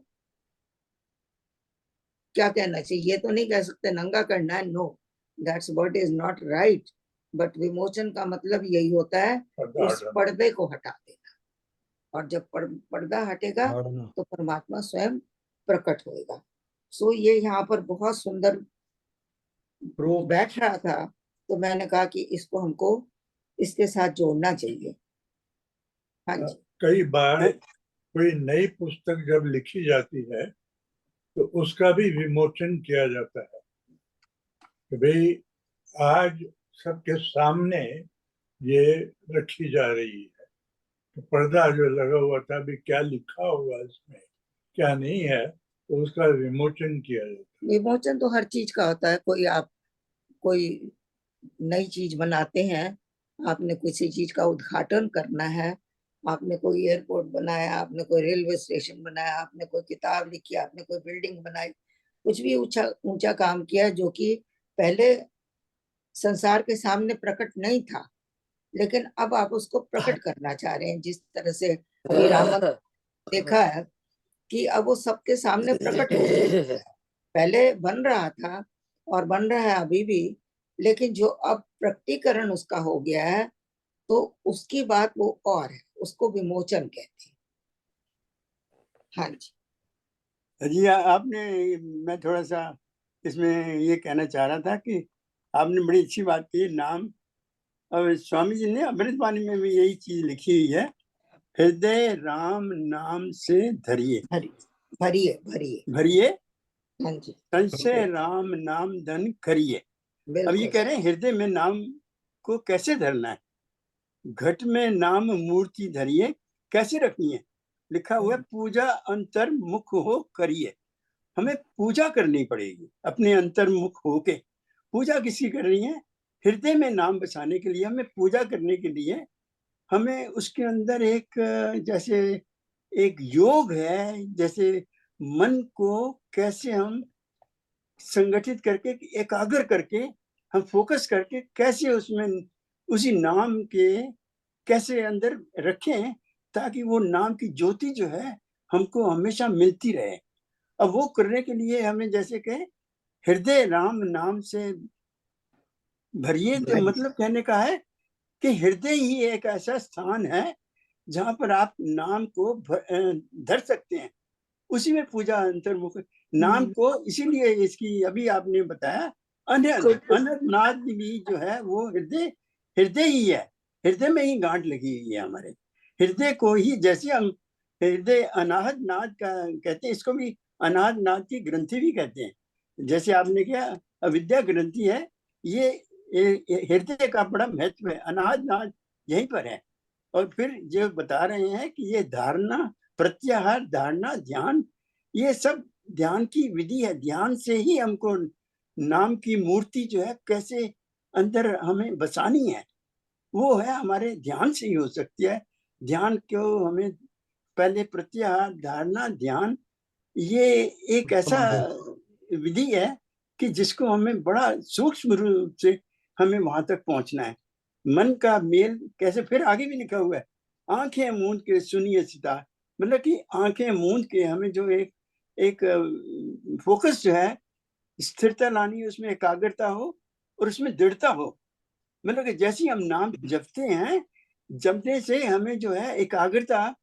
क्या कहना चाहिए, ये तो नहीं कह सकते नंगा करना है, no, that's what is not right. But विमोचन का मतलब यही होता है उस पर्दे को हटा देना, और जब पर्दा हटेगा तो परमात्मा स्वयं प्रकट होएगा। सो ये यहाँ पर बहुत सुंदर बैठ रहा था, तो मैंने कहा कि इसको हमको इसके साथ जोड़ना चाहिए। हाँ जी। कई बार कोई नई पुस्तक जब लिखी जाती है तो उसका भी विमोचन किया जाता है कि भाई आज सबके सामने ये रखी जा रही है, तो पर्दा जो लगा हुआ था अभी क्या लिखा होगा इसमें, क्या नहीं है, तो उसका विमोचन किया जाता है। विमोचन तो हर चीज का होता है। कोई नई चीज बनाते हैं, आपने किसी चीज का उद्घाटन करना है, आपने कोई एयरपोर्ट बनाया, आपने कोई रेलवे स्टेशन बनाया, आपने कोई किताब लिखी, आपने कोई बिल्डिंग बनाई, कुछ भी ऊंचा ऊंचा काम किया जो कि पहले संसार के सामने प्रकट नहीं था, लेकिन अब आप उसको प्रकट करना चाह रहे हैं। जिस तरह से अभी राम मंदिर देखा है कि अब वो सबके सामने प्रकट हो गया, पहले बन रहा था और बन रहा है अभी भी, लेकिन जो अब प्रकटीकरण उसका हो गया है तो उसकी बात वो और है, उसको विमोचन कहते हैं। हाँ जी। जी आपने, मैं थोड़ा सा इसमें ये कहना चाह रहा था कि आपने बड़ी अच्छी बात की। नाम, और स्वामी जी ने अमृतवाणी में भी यही चीज लिखी हुई है, हृदय राम नाम से धरिए, भरिए भरिए भरिए, हाँ जी, संशय राम नाम धन करिए। अब ये बिल्कुल कह रहे हैं हृदय में नाम को कैसे धरना है, घट में नाम मूर्ति धरिए, कैसे रखनी है, लिखा हुआ है पूजा अंतर्मुख हो करिए। हमें पूजा करनी पड़ेगी अपने अंतर्मुख होके। पूजा किसी कर रही है, हृदय में नाम बसाने के लिए, हमें पूजा करने के लिए हमें उसके अंदर एक जैसे एक योग है, जैसे मन को कैसे हम संगठित करके, एकाग्र करके, हम फोकस करके कैसे उसमें उसी नाम के कैसे अंदर रखें, ताकि वो नाम की ज्योति जो है हमको हमेशा मिलती रहे। अब वो करने के लिए हमें जैसे कहे हृदय राम नाम से भरिए, तो मतलब कहने का है कि हृदय ही एक ऐसा स्थान है जहां पर आप नाम को धर सकते हैं, उसी में पूजा अंतर्मुख। नाम को इसीलिए इसकी अभी आपने बताया अनंतनाद भी जो है वो हृदय हृदय ही है, हृदय में ही गांठ लगी हुई है हमारे हृदय को ही। जैसे हम हृदय अनाहत नाद का कहते हैं, इसको भी अनाहत नाद की ग्रंथि भी कहते हैं। जैसे आपने क्या अविद्या ग्रंथि है, ये हृदय का बड़ा महत्व है, अनाहत नाद यहीं पर है। और फिर जो बता रहे हैं कि ये धारणा, प्रत्याहार, धारणा, ध्यान, ये सब ध्यान की विधि है। ध्यान से ही हमको नाम की मूर्ति जो है कैसे अंदर हमें बसानी है, वो है हमारे ध्यान से ही हो सकती है। ध्यान को हमें पहले प्रत्याहार, धारणा, ध्यान, ये एक ऐसा विधि है कि जिसको हमें बड़ा सूक्ष्म रूप से हमें वहां तक पहुंचना है। मन का मेल कैसे, फिर आगे भी लिखा हुआ है, आंखें मूंद के सुनिए सितार, मतलब कि आंखें मूंद के हमें जो एक फोकस जो है, स्थिरता लानी, उसमें एकाग्रता हो और उसमें दृढ़ता हो, मतलब कि जैसे ही हम नाम जपते हैं, जपने से हमें जो है एकाग्रता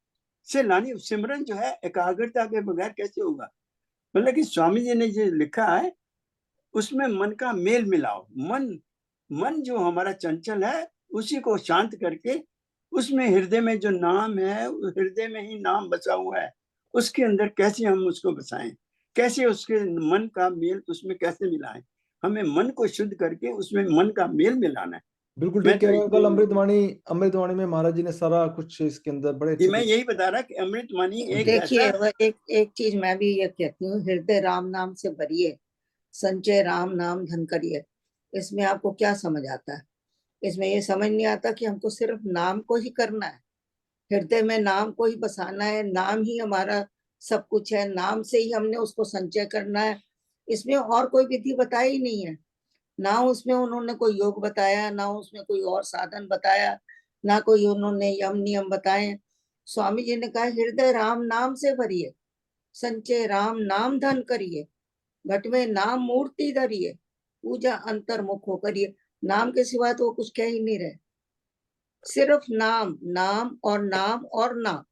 से लानी, सिमरन जो है एकाग्रता के बगैर कैसे होगा। मतलब कि स्वामी जी ने जो लिखा है उसमें मन का मेल मिलाओ। मन जो हमारा चंचल है उसी को शांत करके उसमें हृदय में जो नाम है, हृदय में ही नाम बसा हुआ है, उसके अंदर कैसे हम उसको बसाएं, कैसे उसके मन का मेल उसमें कैसे मिलाएं। हमें मन को शुद्ध करके उसमें मन का मेल मिलाना है। बिल्कुल मैं ठीक तो कह रहे हैं। कल इसमें अमृतवाणी में महाराज जी ने सारा कुछ इसके अंदर बड़े अच्छे मैं यही बता रहा कि अमृतवाणी एक देखिए ऐसा एक चीज मैं भी ये कहती हूँ, हृदय राम नाम से भरिए, संचय राम नाम धन करिए। इसमें आपको क्या समझ आता है? इसमें ये समझ नहीं आता कि हमको सिर्फ नाम को ही करना है, हृदय में नाम को ही बसाना है, नाम ही हमारा सब कुछ है, नाम से ही हमने उसको संचय करना है। इसमें और कोई विधि बताई ही नहीं है, ना उसमें उन्होंने कोई योग बताया, ना उसमें कोई और साधन बताया, ना कोई उन्होंने यम नियम बताए। स्वामी जी ने कहा हृदय राम नाम से भरिए, संचय राम नाम धन करिए, घट में नाम मूर्ति धरिए, पूजा अंतर्मुख हो करिए। नाम के सिवा तो वो कुछ कह ही नहीं रहे, सिर्फ नाम, नाम और नाम और नाम।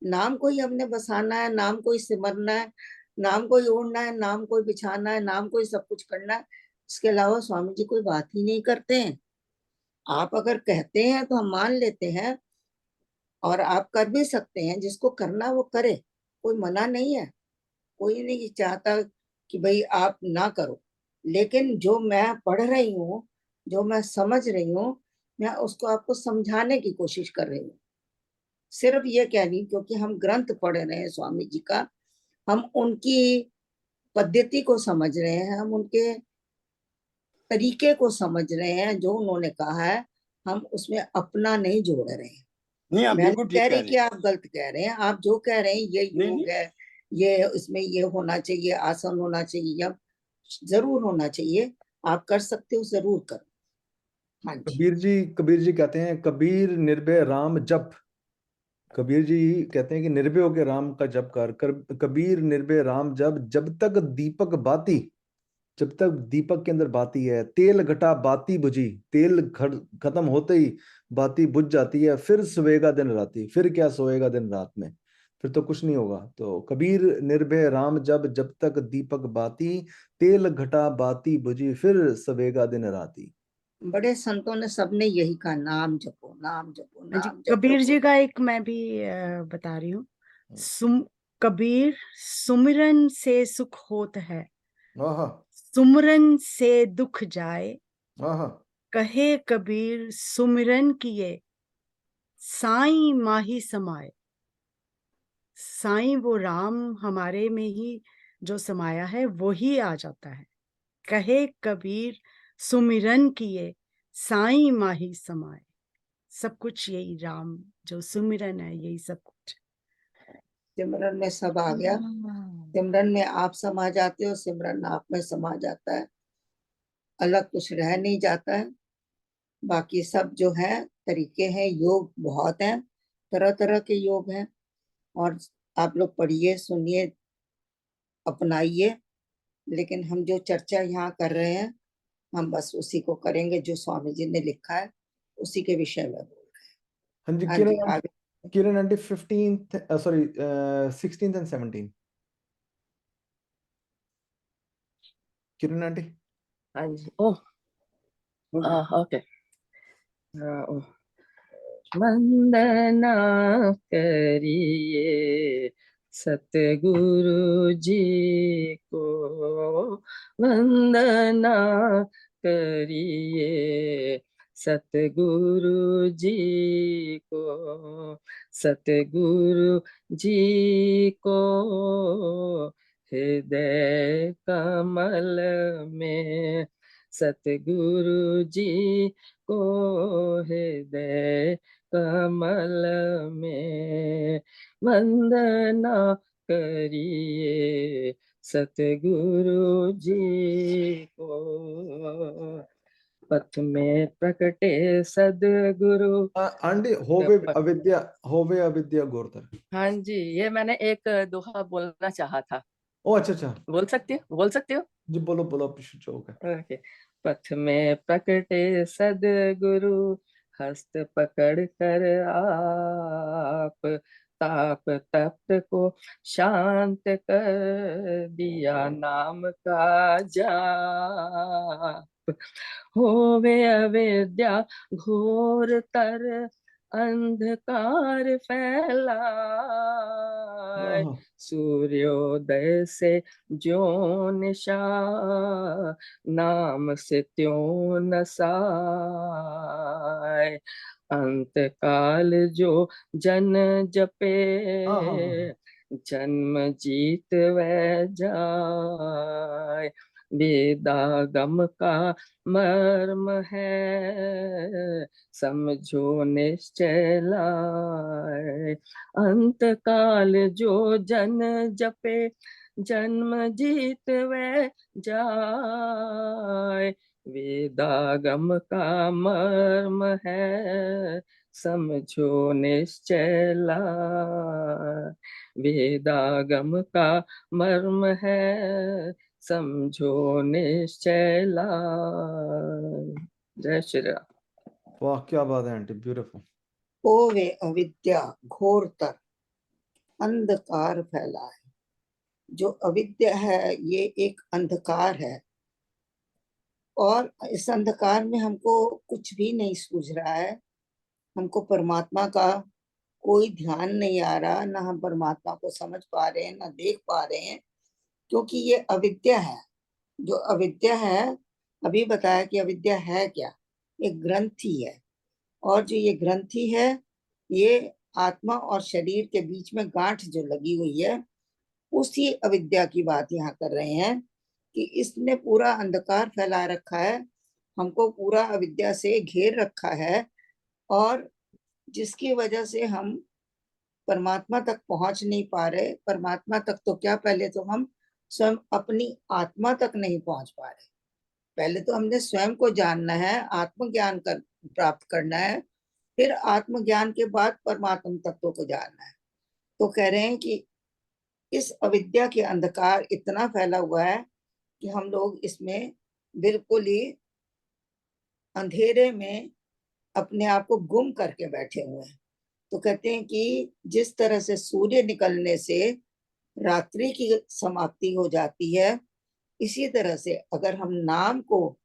नाम को ही हमने बसाना है, नाम को ही सिमरना है, नाम को ही ओढ़ना है, नाम को ही बिछाना है, नाम को ही सब कुछ करना है। इसके अलावा स्वामी जी कोई बात ही नहीं करते हैं। आप अगर कहते हैं तो हम मान लेते हैं, और आप कर भी सकते हैं, जिसको करना वो करे, कोई मना नहीं है, कोई नहीं चाहता कि भाई आप ना करो। लेकिन जो मैं पढ़ रही हूँ, जो मैं समझ रही हूँ, मैं उसको आपको समझाने की कोशिश कर रही हूँ। सिर्फ ये कह रही, क्योंकि हम ग्रंथ पढ़ रहे हैं स्वामी जी का, हम उनकी पद्धति को समझ रहे हैं, हम उनके तरीके को समझ रहे हैं, जो उन्होंने कहा है हम उसमें अपना नहीं जोड़ रहे हैं। नहीं, आप मैं बिल्कुल नहीं कह ठीक कह रही रहे कि हैं। आप गलत कह रहे हैं, आप जो कह रहे हैं ये नहीं योग नहीं है, ये इसमें ये होना चाहिए, आसन होना चाहिए, या जरूर होना चाहिए, आप कर सकते हो, जरूर करो। हाँ जी। कबीर जी कहते हैं, कबीर निर्भय राम जप। कबीर जी कहते हैं कि निर्भय होकर राम का जप कबीर निर्भय राम जप, जब तक दीपक बाती, जब तक दीपक के अंदर बाती है, तेल घटा बाती बुझी, खत्म होते ही बाती बुझ जाती है, फिर सोएगा दिन राती। फिर क्या सोएगा दिन रात में, फिर तो कुछ नहीं होगा। तो कबीर निर्भय राम जब तक दीपक बाती, तेल घटा बाती बुझी, फिर सवेगा दिन राती। बड़े संतों ने सबने यही कहा, नाम जपो, नाम जपो, हाँ जी, नाम जपो। कबीर जी का एक मैं भी बता रही हूँ। कबीर सुमिरन से सुख होत है, आहा सुमरन से दुख जाए, आहा। कहे कबीर सुमिरन किए, साईं माही समाए। साईं वो राम हमारे में ही जो समाया है वो ही आ जाता है। कहे कबीर सुमिरन किए, साईं माही समाए। सब कुछ यही राम जो सुमिरन है, यही सब कुछ। सिमरन में सब आ गया, सिमरन में आप समा जाते हो, सिमरन आप में समा जाता है, अलग कुछ रह नहीं जाता है। बाकी सब जो है तरीके हैं, योग बहुत हैं, तरह तरह के योग हैं, और आप लोग पढ़िए, सुनिए, अपनाइए। लेकिन हम जो चर्चा यहाँ कर रहे हैं, हम बस उसी को करेंगे जो स्वामी जी ने लिखा है, उसी के विषय में बोल हाँ जी, रहे हैं। हाँ जी, आगे। Kiran aunty 15th sorry 16th and 17th। Kiran aunty. हाँ जी। Oh okay. ओह, वंदना करिए सतगुरु जी को, वंदना करिए सतगुरु जी को, सतगुरु जी को हृदय कमल में, सतगुरु जी को हृदय कमल में, वंदना करिए सतगुरु जी को। पथ में प्रकटे सदगुरु। आंटी होवे अविद्या गोरतर। हाँ जी, ये मैंने एक दोहा बोलना चाहा था। ओ अच्छा अच्छा, बोल सकती हो? जी बोलो बोलो, चौक है। ओके। पथ में प्रकटे सदगुरु, हस्त पकड़ कर आप ताप तप्त को शांत कर दिया नाम का जाप। होवे अविद्या घोर तर अंधकार फैलाए, आहा, सूर्योदय से ज्यों निशा नाम से त्यों नसाए। अंत काल जो जन जपे, आहा, जन्म जीत वह जाए। वेदागम का मर्म है, समझो निश्चय लाए। अंत काल जो जन जपे, जन्म जीत वह जाए। वेदागम का मर्म है, समझो निश्चय लाए। वेदागम का मर्म है, समझो निश्चय लाए। जय श्री राम। वाह क्या बात है आंटी, ब्यूटीफुल। ओ वे अविद्या घोरतर अंधकार फैला है। जो अविद्या है ये एक अंधकार है, और इस अंधकार में हमको कुछ भी नहीं सूझ रहा है। हमको परमात्मा का कोई ध्यान नहीं आ रहा, ना हम परमात्मा को समझ पा रहे हैं, ना देख पा रहे हैं, क्योंकि ये अविद्या है। जो अविद्या है, अभी बताया कि अविद्या है क्या, एक ग्रंथि है। और जो ये ग्रंथि है, ये आत्मा और शरीर के बीच में गांठ जो लगी हुई है, उसी अविद्या की बात यहाँ कर रहे हैं कि इसने पूरा अंधकार फैला रखा है, हमको पूरा अविद्या से घेर रखा है, और जिसकी वजह से हम परमात्मा तक पहुंच नहीं पा रहे। परमात्मा तक तो क्या, पहले तो हम स्वयं अपनी आत्मा तक नहीं पहुंच पा रहे। पहले तो हमने स्वयं को जानना है, आत्मज्ञान कर प्राप्त करना है, फिर आत्मज्ञान के बाद परमात्मा तत्व को जानना है। तो कह रहे हैं कि इस अविद्या के अंधकार इतना फैला हुआ है कि हम लोग इसमें बिल्कुल ही अंधेरे में अपने आप को गुम करके बैठे हुए हैं। तो कहते हैं कि जिस तरह से सूर्य निकलने से रात्रि की समाप्ति हो जाती है, इसी तरह से अगर हम नाम को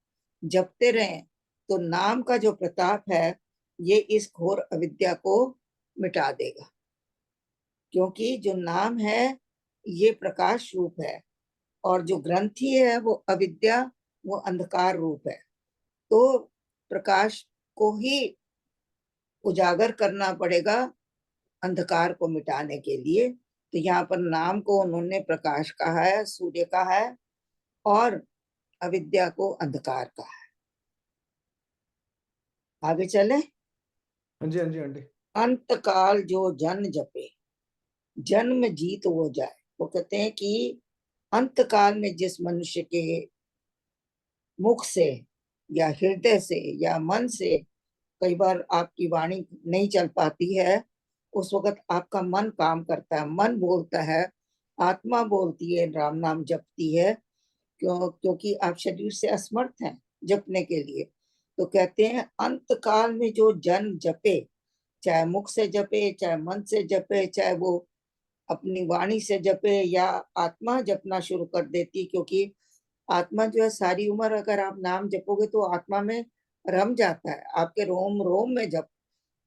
जपते रहें तो नाम का जो प्रताप है ये इस घोर अविद्या को मिटा देगा। क्योंकि जो नाम है ये प्रकाश रूप है, और जो ग्रंथि है वो अविद्या, वो अंधकार रूप है। तो प्रकाश को ही उजागर करना पड़ेगा अंधकार को मिटाने के लिए। तो यहाँ पर नाम को उन्होंने प्रकाश कहा है, सूर्य कहा है, और अविद्या को अंधकार कहा है। आगे चले। हाँ जी, हाँ जी आंटी। अंत काल जो जन जपे, जन्म जीत वो जाए। वो कहते हैं कि अंत काल में जिस मनुष्य के मुख से या हृदय से या मन से कई बार आपकी वाणी नहीं चल पाती है, उस वक्त आपका मन काम करता है, मन बोलता है, आत्मा बोलती है, राम नाम जपती है, क्योंकि आप शरीर से असमर्थ हैं जपने के लिए। तो कहते हैं अंत काल में जो जन जपे, चाहे मुख से जपे, चाहे मन से जपे, चाहे वो अपनी वाणी से जपे, या आत्मा जपना शुरू कर देती, क्योंकि आत्मा जो है सारी उम्र अगर आप नाम जपोगे तो आत्मा में रम जाता है, आपके रोम रोम में जब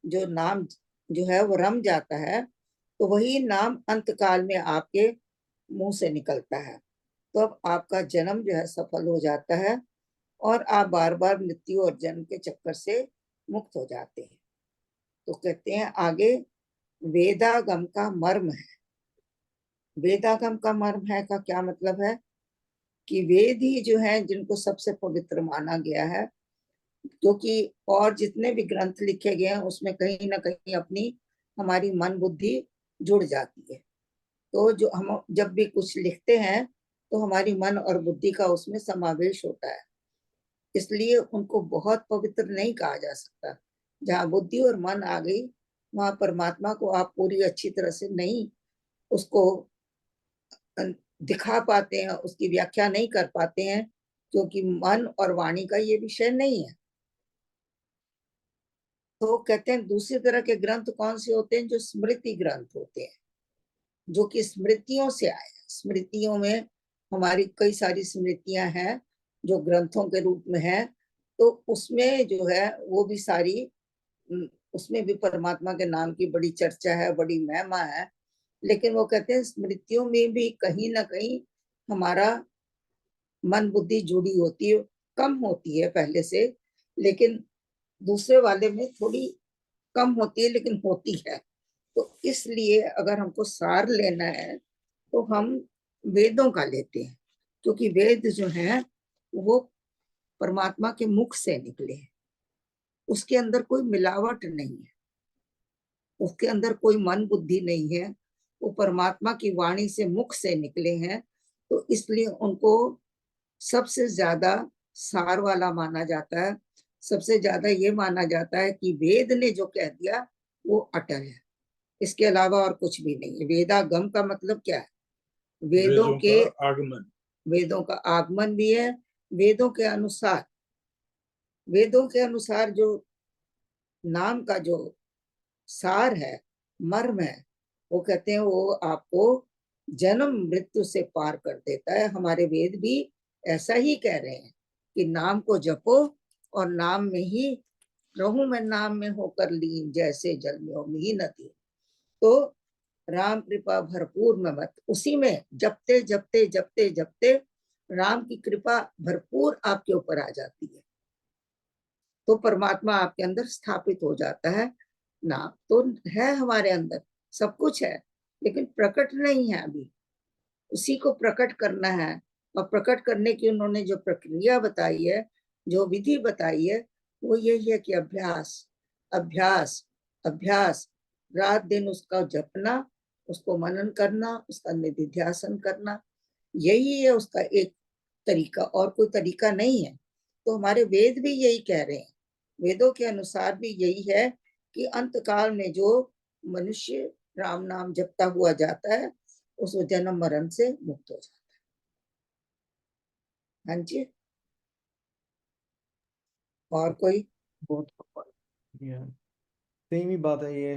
जो नाम जो है वो रम जाता है, तो वही नाम अंत काल में आपके मुंह से निकलता है। तो अब आपका जन्म जो है सफल हो जाता है, और आप बार बार मृत्यु और जन्म के चक्कर से मुक्त हो जाते हैं। तो कहते हैं आगे, वेदागम का मर्म है। वेदागम का मर्म है का क्या मतलब है कि वेद ही जो है जिनको सबसे पवित्र माना गया है, क्योंकि और जितने भी ग्रंथ लिखे गए हैं उसमें कहीं ना कहीं अपनी हमारी मन बुद्धि जुड़ जाती है। तो जो हम जब भी कुछ लिखते हैं तो हमारी मन और बुद्धि का उसमें समावेश होता है, इसलिए उनको बहुत पवित्र नहीं कहा जा सकता। जहाँ बुद्धि और मन आ गई, वहां परमात्मा को आप पूरी अच्छी तरह से नहीं उसको दिखा पाते हैं, उसकी व्याख्या नहीं कर पाते हैं, क्योंकि मन और वाणी का ये विषय नहीं है। तो कहते हैं दूसरी तरह के ग्रंथ कौन से होते हैं? जो स्मृति ग्रंथ होते हैं, जो कि स्मृतियों से आए। स्मृतियों में हमारी कई सारी स्मृतियां हैं जो ग्रंथों के रूप में है, तो उसमें जो है वो भी सारी, उसमें भी परमात्मा के नाम की बड़ी चर्चा है, बड़ी महिमा है। लेकिन वो कहते हैं स्मृतियों में भी कहीं ना कहीं हमारा मन बुद्धि जुड़ी होती है, कम होती है पहले से, लेकिन दूसरे वाले में थोड़ी कम होती है, लेकिन होती है। तो इसलिए अगर हमको सार लेना है तो हम वेदों का लेते हैं, क्योंकि वेद जो है वो परमात्मा के मुख से निकले हैं। उसके अंदर कोई मिलावट नहीं है, उसके अंदर कोई मन बुद्धि नहीं है, वो परमात्मा की वाणी से, मुख से निकले हैं। तो इसलिए उनको सबसे ज्यादा सार वाला माना जाता है। सबसे ज्यादा ये माना जाता है कि वेद ने जो कह दिया वो अटल है, इसके अलावा और कुछ भी नहीं है। वेदागम का मतलब क्या है? वेदों वेदों के, का आगमन। वेदों का आगमन भी है। वेदों के अनुसार, वेदों के अनुसार जो नाम का जो सार है, मर्म है, वो कहते हैं वो आपको जन्म मृत्यु से पार कर देता है। हमारे वेद भी ऐसा ही कह रहे हैं कि नाम को जपो और नाम में ही रहूं मैं, नाम में होकर लीन, जैसे जल में हो मिही नदी। तो राम कृपा भरपूर में मत, उसी में जपते जपते जपते जपते राम की कृपा भरपूर आपके ऊपर आ जाती है, तो परमात्मा आपके अंदर स्थापित हो जाता है। नाम तो है हमारे अंदर, सब कुछ है, लेकिन प्रकट नहीं है अभी। उसी को प्रकट करना है, और प्रकट करने की उन्होंने जो प्रक्रिया बताई है, जो विधि बताई है, वो यही है कि अभ्यास, अभ्यास, अभ्यास, रात दिन उसका जपना, उसको मनन करना, उसका निधिध्यासन करना, यही है उसका एक तरीका, और कोई तरीका नहीं है। तो हमारे वेद भी यही कह रहे हैं, वेदों के अनुसार भी यही है कि अंत काल में जो मनुष्य राम नाम जपता हुआ जाता है, उस जन्म मरण से मुक्त हो जाता है। हाँ जी, और कोई? बहुत सेम ही बात है ये।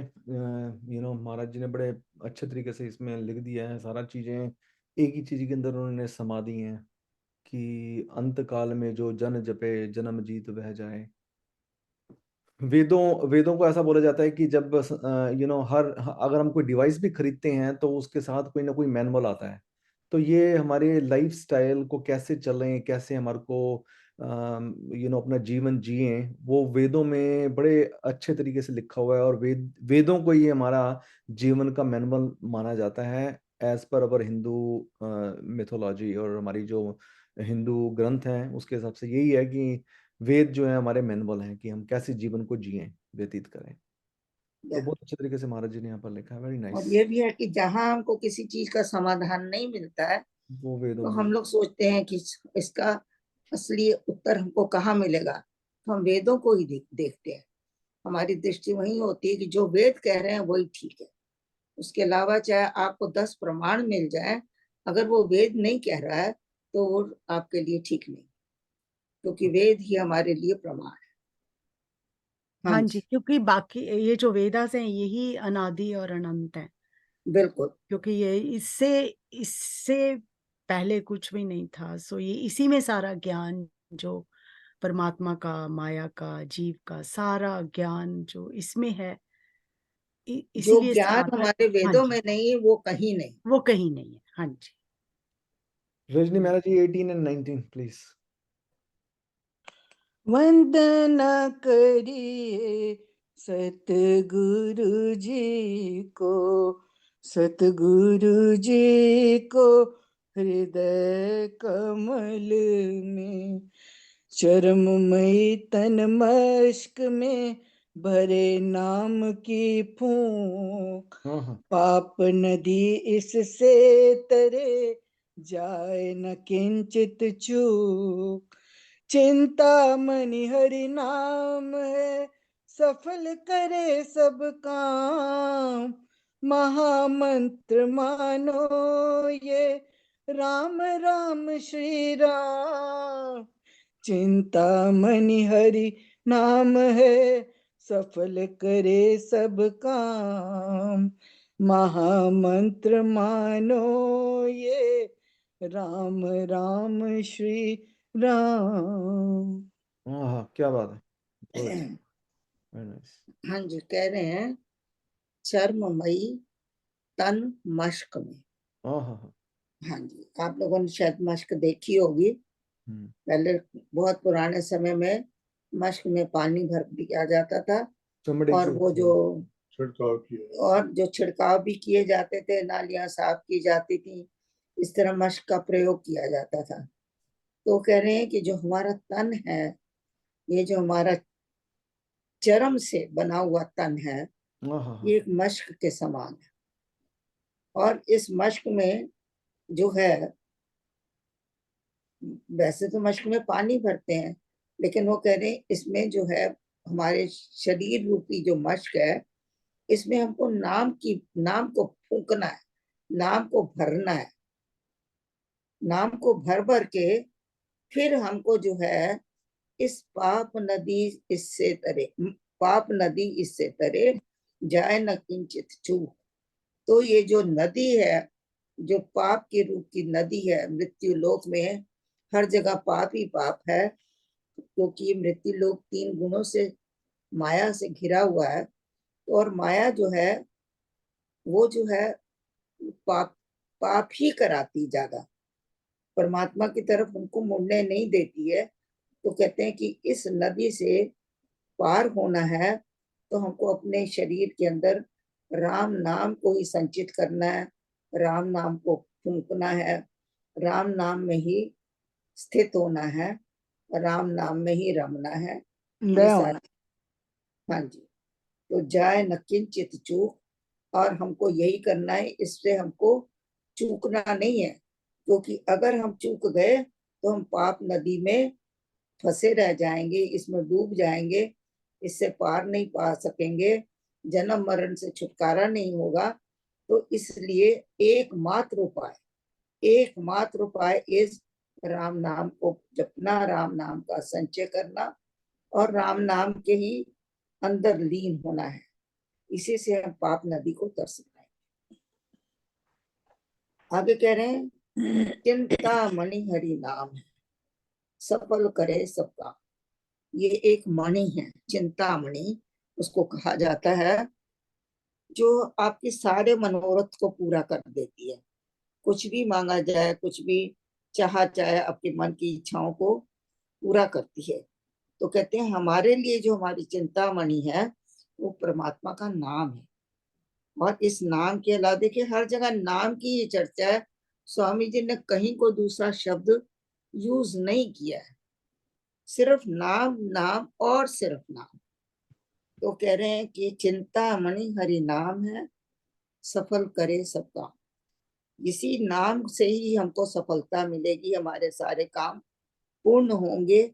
महाराज जी ने बड़े अच्छे तरीके से इसमें लिख दिया है, सारा चीजें एक ही चीज के अंदर उन्होंने समा दी हैं कि अंत काल में जो जन जपे जन्म जीत वह जाए। वेदों वेदों को ऐसा बोला जाता है कि जब हर अगर हम कोई डिवाइस भी खरीदते हैं तो उसके साथ कोई ना कोई मैनुअल आता है। तो ये हमारे लाइफ स्टाइल को कैसे चलें, कैसे हमारे को अपना जीवन जिए, वो वेदों में बड़े अच्छे तरीके से लिखा हुआ है। और वेदों को ये हमारा जीवन का मैनुअल माना जाता है एज पर अवर हिंदू मिथोलॉजी। और हमारी जो हिंदू ग्रंथ हैं उसके हिसाब से यही है कि वेद जो है हमारे मैनुअल हैं कि हम कैसे जीवन को जिए, व्यतीत करें। तो बहुत अच्छे तरीके से महाराज जी ने यहाँ पर लिखा है, वेरी और नाइस। ये भी है कि जहां हमको किसी चीज का समाधान नहीं मिलता है, वो वेदों तो में। हम लोग सोचते हैं कि इसका असली उत्तर हमको कहाँ मिलेगा, तो हम वेदों को ही देखते हैं। हमारी दृष्टि वही होती है कि जो वेद कह रहे हैं वही ठीक है। उसके अलावा चाहे आपको 10 प्रमाण मिल जाए, अगर वो वेद नहीं कह रहा है तो वो आपके लिए ठीक नहीं, क्योंकि वेद ही हमारे लिए प्रमाण है। हाँ हाँ जी, जी, क्योंकि बाकी ये जो वेदास हैं यही अनादि और अनंत है, बिल्कुल। क्योंकि ये इससे इससे पहले कुछ भी नहीं था। सो ये इसी में सारा ज्ञान जो परमात्मा का, माया का, जीव का सारा ज्ञान जो इसमें है, जो इसीलिए ज्ञान सारा। हमारे हाँ वेदों जी, में नहीं, वो कहीं नहीं। वो कहीं नहीं है। हाँ जी। रजनी महाराज जी 18 and 19 प्लीज। वंदना करिए सतगुरु जी को, सतगुरु जी को हृदय कमल में, चरममयी तन मश्क में भरे नाम की फूंक, हाँ हाँ। पाप नदी इससे तरे जाए न किंचित चूक, चिंता मणि हरि नाम है सफल करे सब काम, महामंत्र मानो ये राम राम श्री राम। चिंतामणि हरि नाम है, सफल करे सब काम। महामंत्र मानो ये, राम राम श्री राम। हाँ, क्या बात है, गुड, वेरी नाइस। हाँ जी, कह रहे हैं चर्ममयी तन मश्क में। हाँ, हाँ जी, आप लोगों ने शायद मश्क देखी होगी। पहले बहुत पुराने समय में मश्क में पानी भर दिया जाता था, चमड़े और की वो जो छिड़काव किया। और जो छिड़काव भी किए जाते थे, नालियां साफ की जाती थी, इस तरह मश्क का प्रयोग किया जाता था। तो कह रहे हैं कि जो हमारा तन है, ये जो हमारा चर्म से बना हुआ तन है, ये एक मश्क के समान है। और इस मश्क में जो है, वैसे तो मश्क में पानी भरते हैं, लेकिन वो कह रहे हैं इसमें जो है हमारे शरीर रूपी जो मश्क है, इसमें हमको नाम को फूंकना है, नाम को भरना है। नाम को भर भर के फिर हमको जो है इस पाप नदी इससे तरे, जाए न किंचित चूक। तो ये जो नदी है, जो पाप के रूप की नदी है, मृत्यु लोक में हर जगह पाप ही पाप है, क्योंकि मृत्यु लोक 3 गुणों से, माया से घिरा हुआ है। और माया जो है, वो जो है पाप पाप ही कराती ज्यादा, परमात्मा की तरफ उनको मुड़ने नहीं देती है। तो कहते हैं कि इस नदी से पार होना है, तो हमको अपने शरीर के अंदर राम नाम को ही संचित करना है, राम नाम को फूंकना है, राम नाम में ही स्थित होना है, राम नाम में ही रमना है। ये सारी, हाँ जी, तो जाए न किंचित चूक। और हमको यही करना है, इससे हमको चूकना नहीं है, क्योंकि अगर हम चूक गए तो हम पाप नदी में फंसे रह जाएंगे, इसमें डूब जाएंगे, इससे पार नहीं पा सकेंगे, जन्म मरण से छुटकारा नहीं होगा। तो इसलिए एकमात्र उपाय इस राम नाम को जपना, राम नाम का संचय करना, और राम नाम के ही अंदर लीन होना है। इसी से हम पाप नदी को तर सकते हैं। आगे कह रहे हैं चिंता मणि हरि नाम है, सफल करे सबका। ये एक मणि है, चिंतामणि उसको कहा जाता है, जो आपके सारे मनोरथ को पूरा कर देती है। कुछ भी मांगा जाए, कुछ भी चाहा जाए, आपके मन की इच्छाओं को पूरा करती है। तो कहते हैं हमारे लिए जो हमारी चिंतामणि है, वो परमात्मा का नाम है। और इस नाम के अलावा देखिए, हर जगह नाम की ही चर्चा है। स्वामी जी ने कहीं को दूसरा शब्द यूज नहीं किया है, सिर्फ नाम नाम और सिर्फ नाम। तो कह रहे हैं कि चिंतामणि हरि नाम है, सफल करे सबका। इसी नाम से ही हमको सफलता मिलेगी, हमारे सारे काम पूर्ण होंगे।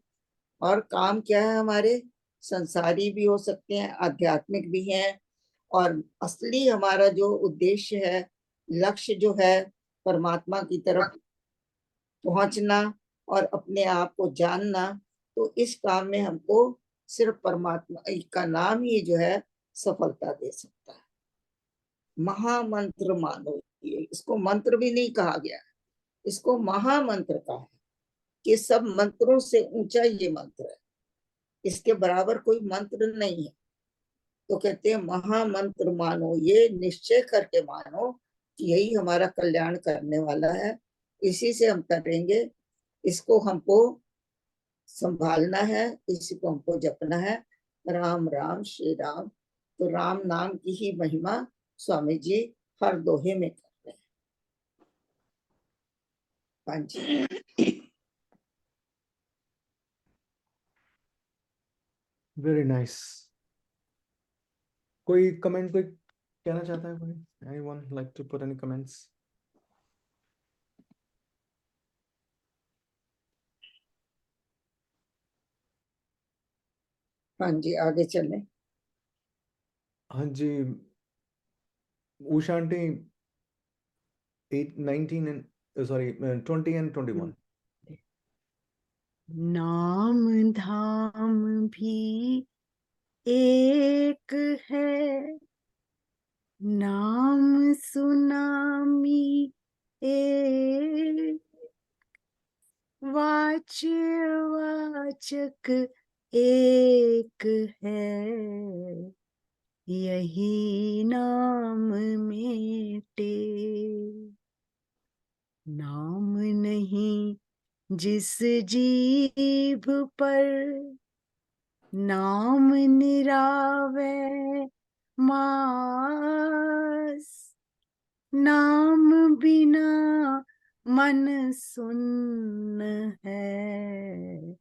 और काम क्या है हमारे, संसारी भी हो सकते हैं, आध्यात्मिक भी हैं। और असली हमारा जो उद्देश्य है, लक्ष्य जो है, परमात्मा की तरफ पहुंचना और अपने आप को जानना। तो इस काम में हमको सिर्फ परमात्मा का नाम ही जो है सफलता दे सकता है। महामंत्र मानो, ये इसको मंत्र भी नहीं कहा गया, इसको महामंत्र कहा है, कि सब मंत्रों से ऊंचा ये मंत्र है, इसके बराबर कोई मंत्र नहीं है। तो कहते हैं महामंत्र मानो, ये निश्चय करके मानो कि यही हमारा कल्याण करने वाला है, इसी से हम करेंगे, इसको हमको संभालना है, इसी को हमको जपना है। राम राम श्री राम। तो राम नाम की ही महिमा स्वामी जी हर दोहे में करते हैं। हाँ जी, वेरी नाइस। कोई कमेंट, कोई कहना चाहता है, कोई anyone like to put any comments? हाँ जी, आगे चलें। हाँ जी, उषा आंटी 19 सॉरी 20 and 21। नाम धाम भी एक है, नाम सुनामी एक, वाच्य वाचक एक है, यही नाम मेटे। नाम नहीं जिस जीभ पर, नाम निरावे मास, नाम बिना मन सुन्न है,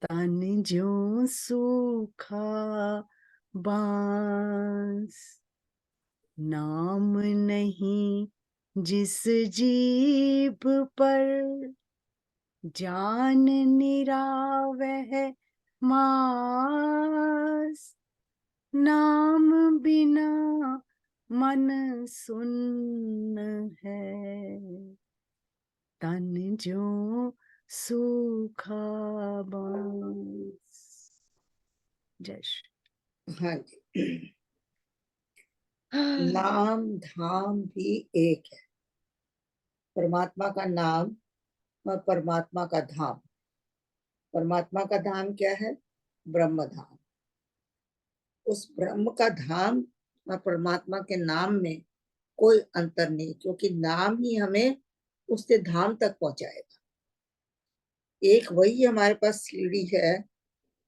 तन ज्यों सूखा बांस। नाम नहीं जिस जीभ पर, जान निरावह मास, नाम बिना मन सुन्न है, तन ज्यों सूखा बांस। जय श्री। हाँ जी। नाम धाम भी एक है, परमात्मा का नाम और परमात्मा का धाम। परमात्मा का धाम क्या है? ब्रह्म धाम। उस ब्रह्म का धाम और परमात्मा के नाम में कोई अंतर नहीं, क्योंकि नाम ही हमें उसके धाम तक पहुंचाएगा। एक वही हमारे पास सीढ़ी है,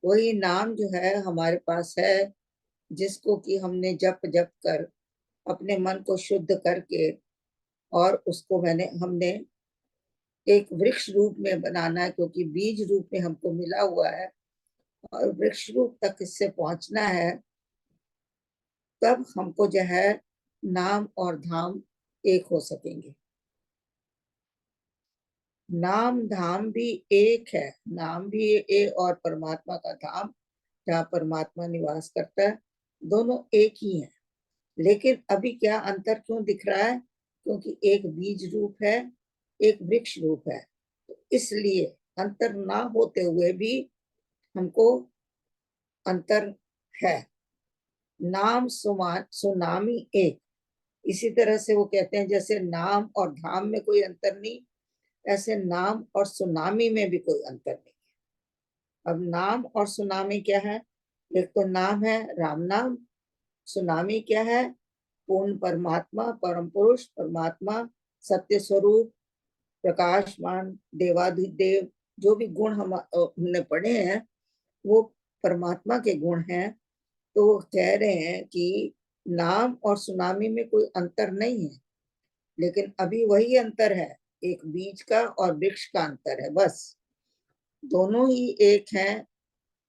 वही नाम जो है हमारे पास है, जिसको कि हमने जप जप कर अपने मन को शुद्ध करके, और उसको हमने एक वृक्ष रूप में बनाना है, क्योंकि बीज रूप में हमको मिला हुआ है, और वृक्ष रूप तक इससे पहुंचना है। तब हमको जो है नाम और धाम एक हो सकेंगे। नाम धाम भी एक है, नाम भी एक, और परमात्मा का धाम जहाँ परमात्मा निवास करता है, दोनों एक ही है। लेकिन अभी क्या अंतर क्यों दिख रहा है? क्योंकि एक बीज रूप है, एक वृक्ष रूप है, तो इसलिए अंतर ना होते हुए भी हमको अंतर है। नाम सुनामी एक। इसी तरह से वो कहते हैं जैसे नाम और धाम में कोई अंतर नहीं, ऐसे नाम और सुनामी में भी कोई अंतर नहीं है। अब नाम और सुनामी क्या है? एक तो नाम है राम नाम, सुनामी क्या है? पूर्ण परमात्मा, परम पुरुष परमात्मा, सत्य स्वरूप, प्रकाशमान, देवाधिदेव, जो भी गुण हमने पढ़े हैं वो परमात्मा के गुण हैं। तो वो कह रहे हैं कि नाम और सुनामी में कोई अंतर नहीं है, लेकिन अभी वही अंतर है, एक बीज का और वृक्ष का अंतर है, बस। दोनों ही एक हैं।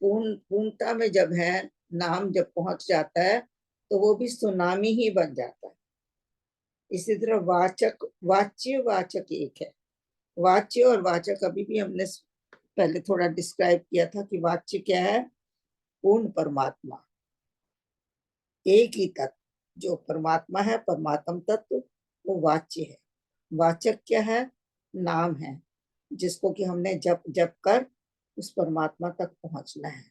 पूर्णता में जब है, नाम जब पहुंच जाता है तो वो भी सुनामी ही बन जाता है। इसी तरह वाच्य वाचक एक है। वाच्य और वाचक अभी भी हमने पहले थोड़ा डिस्क्राइब किया था कि वाच्य क्या है? पूर्ण परमात्मा, एक ही तत्व जो परमात्मा है, परमात्म तत्व, वो वाच्य है। वाचक क्या है? नाम है, जिसको कि हमने जप जप कर उस परमात्मा तक पहुंचना है।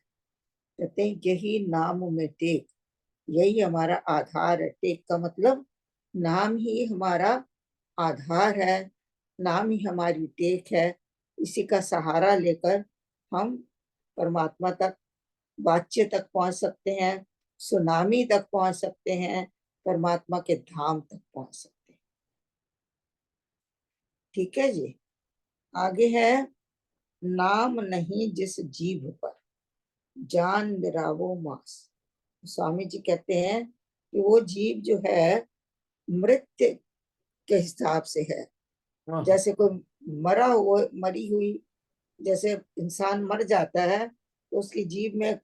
कहते हैं यही नाम में टेक, यही हमारा आधार है। टेक का मतलब नाम ही हमारा आधार है, नाम ही हमारी टेक है। इसी का सहारा लेकर हम परमात्मा तक, वाच्य तक पहुंच सकते हैं, सुनामी तक पहुंच सकते हैं, परमात्मा के धाम तक पहुंच सकते हैं। ठीक है जी। आगे है नाम नहीं जिस जीभ पर, जान निरावो मास। स्वामी जी कहते हैं कि वो जीव जो है मृत्यु के हिसाब से है। जैसे कोई मरी हुई, जैसे इंसान मर जाता है तो उसकी जीभ में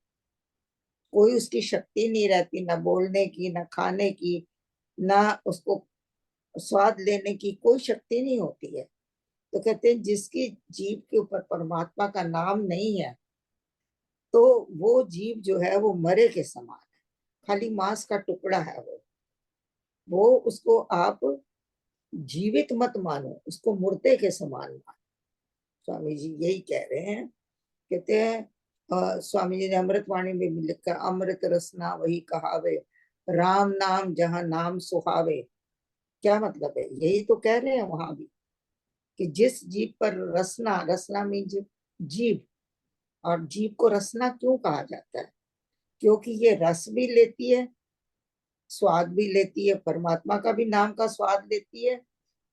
कोई उसकी शक्ति नहीं रहती, ना बोलने की, ना खाने की, ना उसको स्वाद लेने की कोई शक्ति नहीं होती है। तो कहते हैं जिसकी जीभ के ऊपर परमात्मा का नाम नहीं है, तो वो जीव जो है वो मरे के समान है, खाली मांस का टुकड़ा है वो। उसको आप जीवित मत मानो, उसको मुर्दे के समान मानो। स्वामी जी यही कह रहे हैं। कहते हैं स्वामी जी ने अमृतवाणी में भी लिखा, अमृत रसना वही कहावे, राम नाम जहां नाम सुहावे। क्या मतलब है? यही तो कह रहे हैं वहां भी कि जिस जीव पर रसना, रसना मीन्स जीव, और जीव को रसना क्यों कहा जाता है? क्योंकि ये रस भी लेती है, स्वाद भी लेती है, परमात्मा का भी नाम का स्वाद लेती है,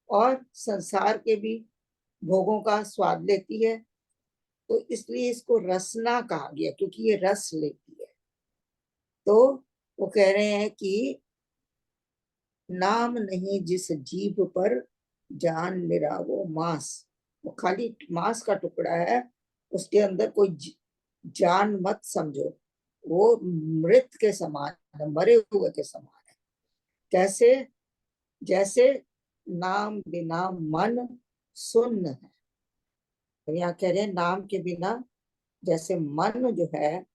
और संसार के भी भोगों का स्वाद लेती है। तो इसलिए इसको रसना कहा गया, क्योंकि ये रस लेती है। तो वो कह रहे हैं कि नाम नहीं जिस जीभ पर, जान निरावो मांस। वो खाली मांस का टुकड़ा है, उसके अंदर कोई जान मत समझो। वो मृत के समान है, मरे हुए के समान है। कैसे? जैसे नाम बिना मन सुन्न है। तो यहाँ कह रहे हैं नाम के बिना जैसे मन जो है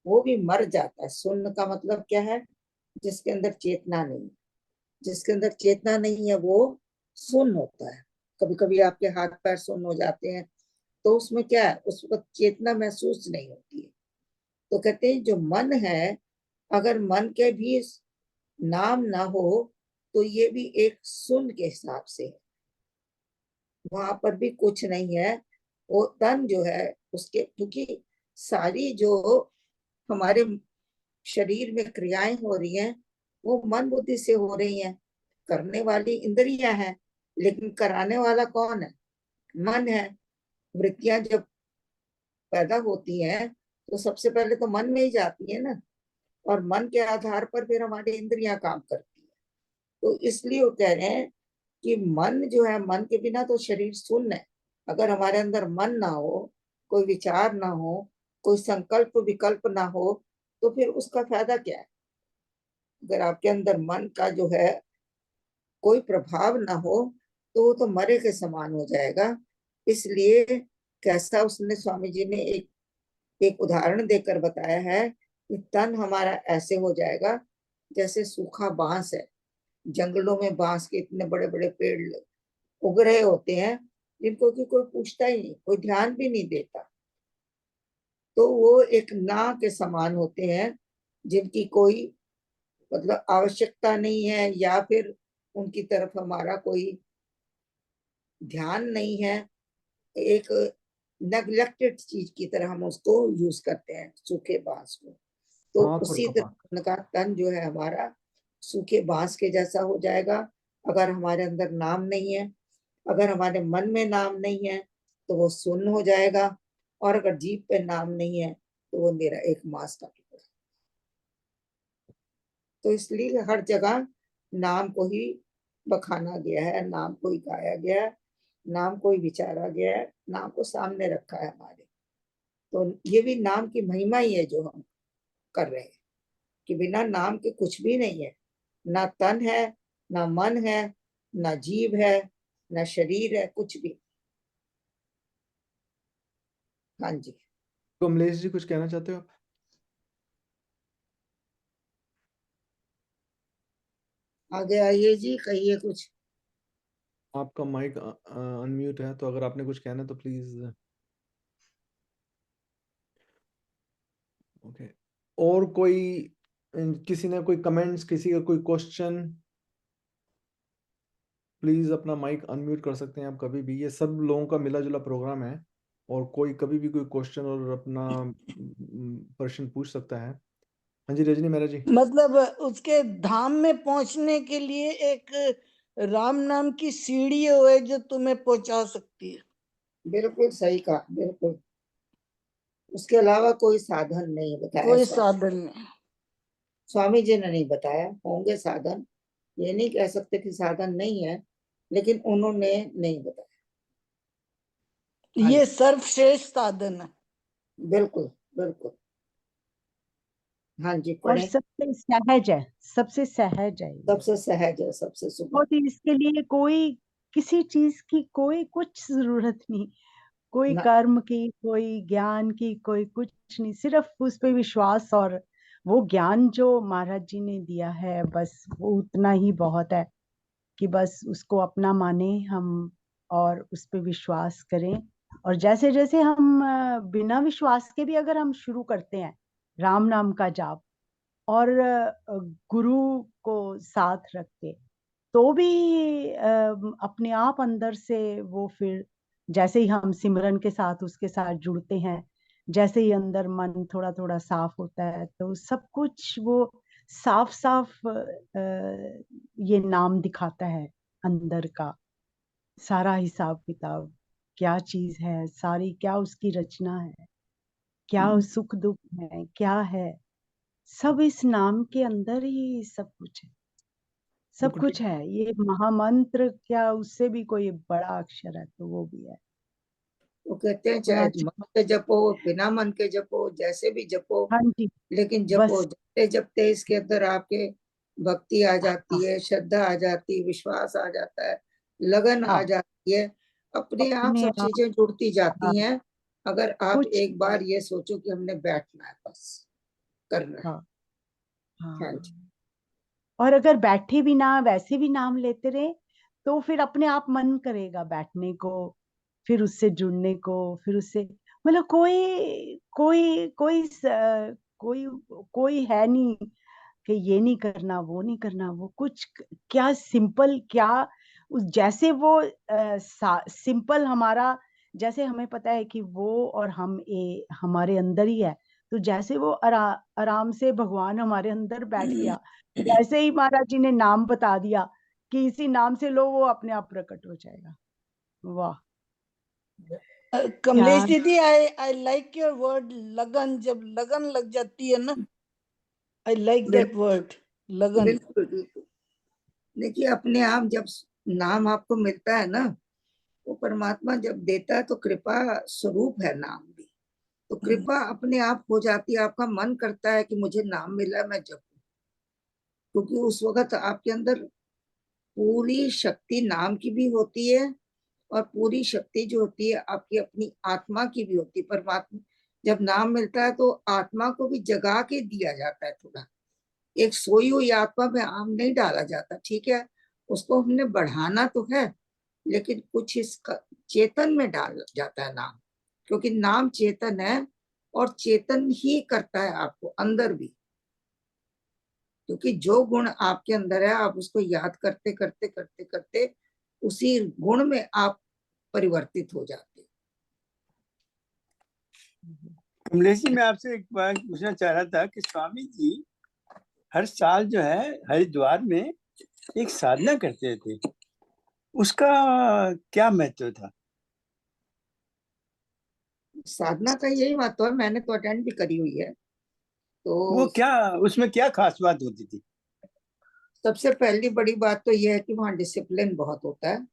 वो भी मर जाता है। सुन्न का मतलब क्या है? जिसके अंदर चेतना नहीं। जिसके अंदर चेतना नहीं है वो सुन्न होता है। कभी कभी आपके हाथ पैर सुन्न हो जाते हैं, तो उसमें क्या है? उस वक्त चेतना महसूस नहीं होती है। तो कहते हैं जो मन है, अगर मन के भी नाम ना हो तो ये भी एक सुन्न के हिसाब से है, वहां पर भी कुछ नहीं है। वो तन जो है उसके, क्योंकि सारी जो हमारे शरीर में क्रियाएं हो रही हैं वो मन बुद्धि से हो रही हैं। करने वाली इंद्रियां हैं, लेकिन कराने वाला कौन है? मन है। वृत्तियां जब पैदा होती हैं तो सबसे पहले तो मन में ही जाती है ना, और मन के आधार पर फिर हमारी इंद्रियां काम करती है। तो इसलिए वो कह रहे हैं कि मन जो है, मन के बिना तो शरीर शून्य है। अगर हमारे अंदर मन ना हो, कोई विचार ना हो, कोई संकल्प विकल्प ना हो, तो फिर उसका फायदा क्या है? अगर आपके अंदर मन का जो है कोई प्रभाव ना हो, तो वो तो मरे के समान हो जाएगा। इसलिए कैसा उसने, स्वामी जी ने एक उदाहरण देकर बताया है कि तन हमारा ऐसे हो जाएगा जैसे सूखा बांस है। जंगलों में बांस के इतने बड़े बड़े पेड़ उग रहे होते हैं, जिनको कि कोई पूछता ही नहीं, कोई ध्यान भी नहीं देता। तो वो एक ना के समान होते हैं, जिनकी कोई मतलब आवश्यकता नहीं है, या फिर उनकी तरफ हमारा कोई ध्यान नहीं है। एक नेग्लेक्टेड चीज की तरह हम उसको यूज करते हैं, सूखे बांस को। तो आंख और उसी कपाट। तरह का तन जो है हमारा सूखे बांस के जैसा हो जाएगा, अगर हमारे अंदर नाम नहीं है। अगर हमारे मन में नाम नहीं है तो वो शून्य हो जाएगा, और अगर जीभ पे नाम नहीं है तो वो मेरा एक मांस का टुकड़ा। तो इसलिए हर जगह नाम को ही बखाना गया है, नाम को ही गाया गया है, नाम को ही विचारा गया है, नाम को सामने रखा है हमारे। तो ये भी नाम की महिमा ही है जो हम कर रहे हैं, कि बिना नाम के कुछ भी नहीं है। ना तन है, ना मन है, ना जीव है, ना शरीर है, कुछ भी। हाँ जी। कमलेश जी कुछ कहना चाहते हो आप? आगे आइए जी, कहिए कुछ। आपका माइक अनम्यूट है, तो अगर आपने कुछ कहना है तो प्लीज। ओके। और कोई, किसी ने कोई कमेंट्स, किसी का कोई क्वेश्चन, प्लीज अपना माइक अनम्यूट कर सकते हैं आप कभी भी। ये सब लोगों का मिला जुला प्रोग्राम है, और कोई कभी भी कोई क्वेश्चन और अपना प्रश्न पूछ सकता है। हाँ जी रजनी मेहरा जी। मतलब उसके धाम में पहुंचने के लिए एक राम नाम की सीढ़ी है जो तुम्हें पहुंचा सकती है। बिल्कुल सही कहा, बिल्कुल। उसके अलावा कोई साधन नहीं बताया कोई स्वामी। साधन नहीं। स्वामी जी ने नहीं बताया, होंगे साधन, ये नहीं कह सकते कि साधन नहीं है, लेकिन उन्होंने नहीं बताया। हाँ ये जी, सर्वश्रेष्ठ साधन है। बिल्कुल बिल्कुल। हाँ जी, और पढ़े। सबसे सहज है, सबसे सहज है ये। सबसे सहज है, सबसे सुगम। बहुत ही, इसके लिए कोई किसी चीज की कोई कुछ जरूरत नहीं, कोई ना, कर्म की, कोई ज्ञान की, कोई कुछ नहीं, सिर्फ उस पे विश्वास, और वो ज्ञान जो महाराज जी ने दिया है बस वो उतना ही बहुत है। कि बस उसको अपना माने हम और उस पे विश्वास करें। और जैसे जैसे हम बिना विश्वास के भी अगर हम शुरू करते हैं राम नाम का जाप और गुरु को साथ रख के, तो भी अपने आप अंदर से वो फिर जैसे ही हम सिमरन के साथ उसके साथ जुड़ते हैं, जैसे ही अंदर मन थोड़ा थोड़ा साफ होता है, तो सब कुछ वो साफ साफ ये नाम दिखाता है अंदर का सारा हिसाब किताब, क्या चीज है सारी, क्या उसकी रचना है, क्या सुख दुख है, क्या है, सब इस नाम के अंदर ही सब कुछ है। सब कुछ है। ये महामंत्र क्या, उससे भी कोई बड़ा अक्षर है तो वो भी है। वो कहते हैं बड़ा चाहे अच्छा। मन के जपो, बिना मन के जपो, जैसे भी जपो, हाँ जी, लेकिन जपो। बस जपते जपते इसके अंदर आपके भक्ति आ जाती है, श्रद्धा आ जाती है, विश्वास आ जाता है, लगन आ हाँ, जाती है, अपने आप अपने सब आप चीजें जुड़ती जाती हैं। अगर आप कुछ एक बार ये सोचो कि हमने बैठना है, बस करना है। हाँ हाँ जी। हाँ। और अगर बैठे भी ना, वैसे भी नाम लेते रहे, तो फिर अपने आप मन करेगा बैठने को, फिर उससे जुड़ने को, फिर उससे मतलब कोई कोई कोई कोई कोई है नहीं कि ये नहीं करना वो नहीं करना, वो कुछ क्या सिंपल, क्या उस जैसे वो सिंपल हमारा, जैसे हमें पता है कि वो और हम हमारे अंदर ही है, तो जैसे वो आराम से भगवान हमारे अंदर बैठ गया, वैसे ही महाराज जी ने नाम बता दिया कि इसी नाम से लो, वो अपने आप प्रकट हो जाएगा। वाह, कमलेश क्या दीदी, आई लाइक योर वर्ड लगन। जब लगन लग जाती है ना, आई लाइक दैट वर्ड लगन। बिल्कुल बिल्कुल। देखिए, अपने आप जब नाम आपको मिलता है ना, वो परमात्मा जब देता है तो कृपा स्वरूप है नाम भी, तो कृपा अपने आप हो जाती है। आपका मन करता है कि मुझे नाम मिला, मैं जपूं, क्योंकि उस वक्त आपके अंदर पूरी शक्ति नाम की भी होती है, और पूरी शक्ति जो होती है आपकी अपनी आत्मा की भी होती है। परमात्मा जब नाम मिलता है तो आत्मा को भी जगा के दिया जाता है थोड़ा। एक सोई हुई आत्मा में आम नहीं डाला जाता, ठीक है, उसको हमने बढ़ाना तो है, लेकिन कुछ इसका चेतन में डाल जाता है नाम, क्योंकि नाम चेतन है, और चेतन ही करता है आपको अंदर भी, क्योंकि जो गुण आपके अंदर है आप उसको याद करते करते करते करते उसी गुण में आप परिवर्तित हो जाते हैं। कमलेश जी, मैं आपसे एक बात पूछना चाह रहा था कि स्वामी जी हर साल जो है हरिद्वार में एक साधना करते थे, उसका क्या महत्व था? साधना का यही महत्व है, मैंने तो अटेंड भी करी हुई है। वो तो क्या, उसमें क्या खास बात होती थी? सबसे पहली बड़ी बात तो यह है कि वहाँ डिसिप्लिन बहुत होता है।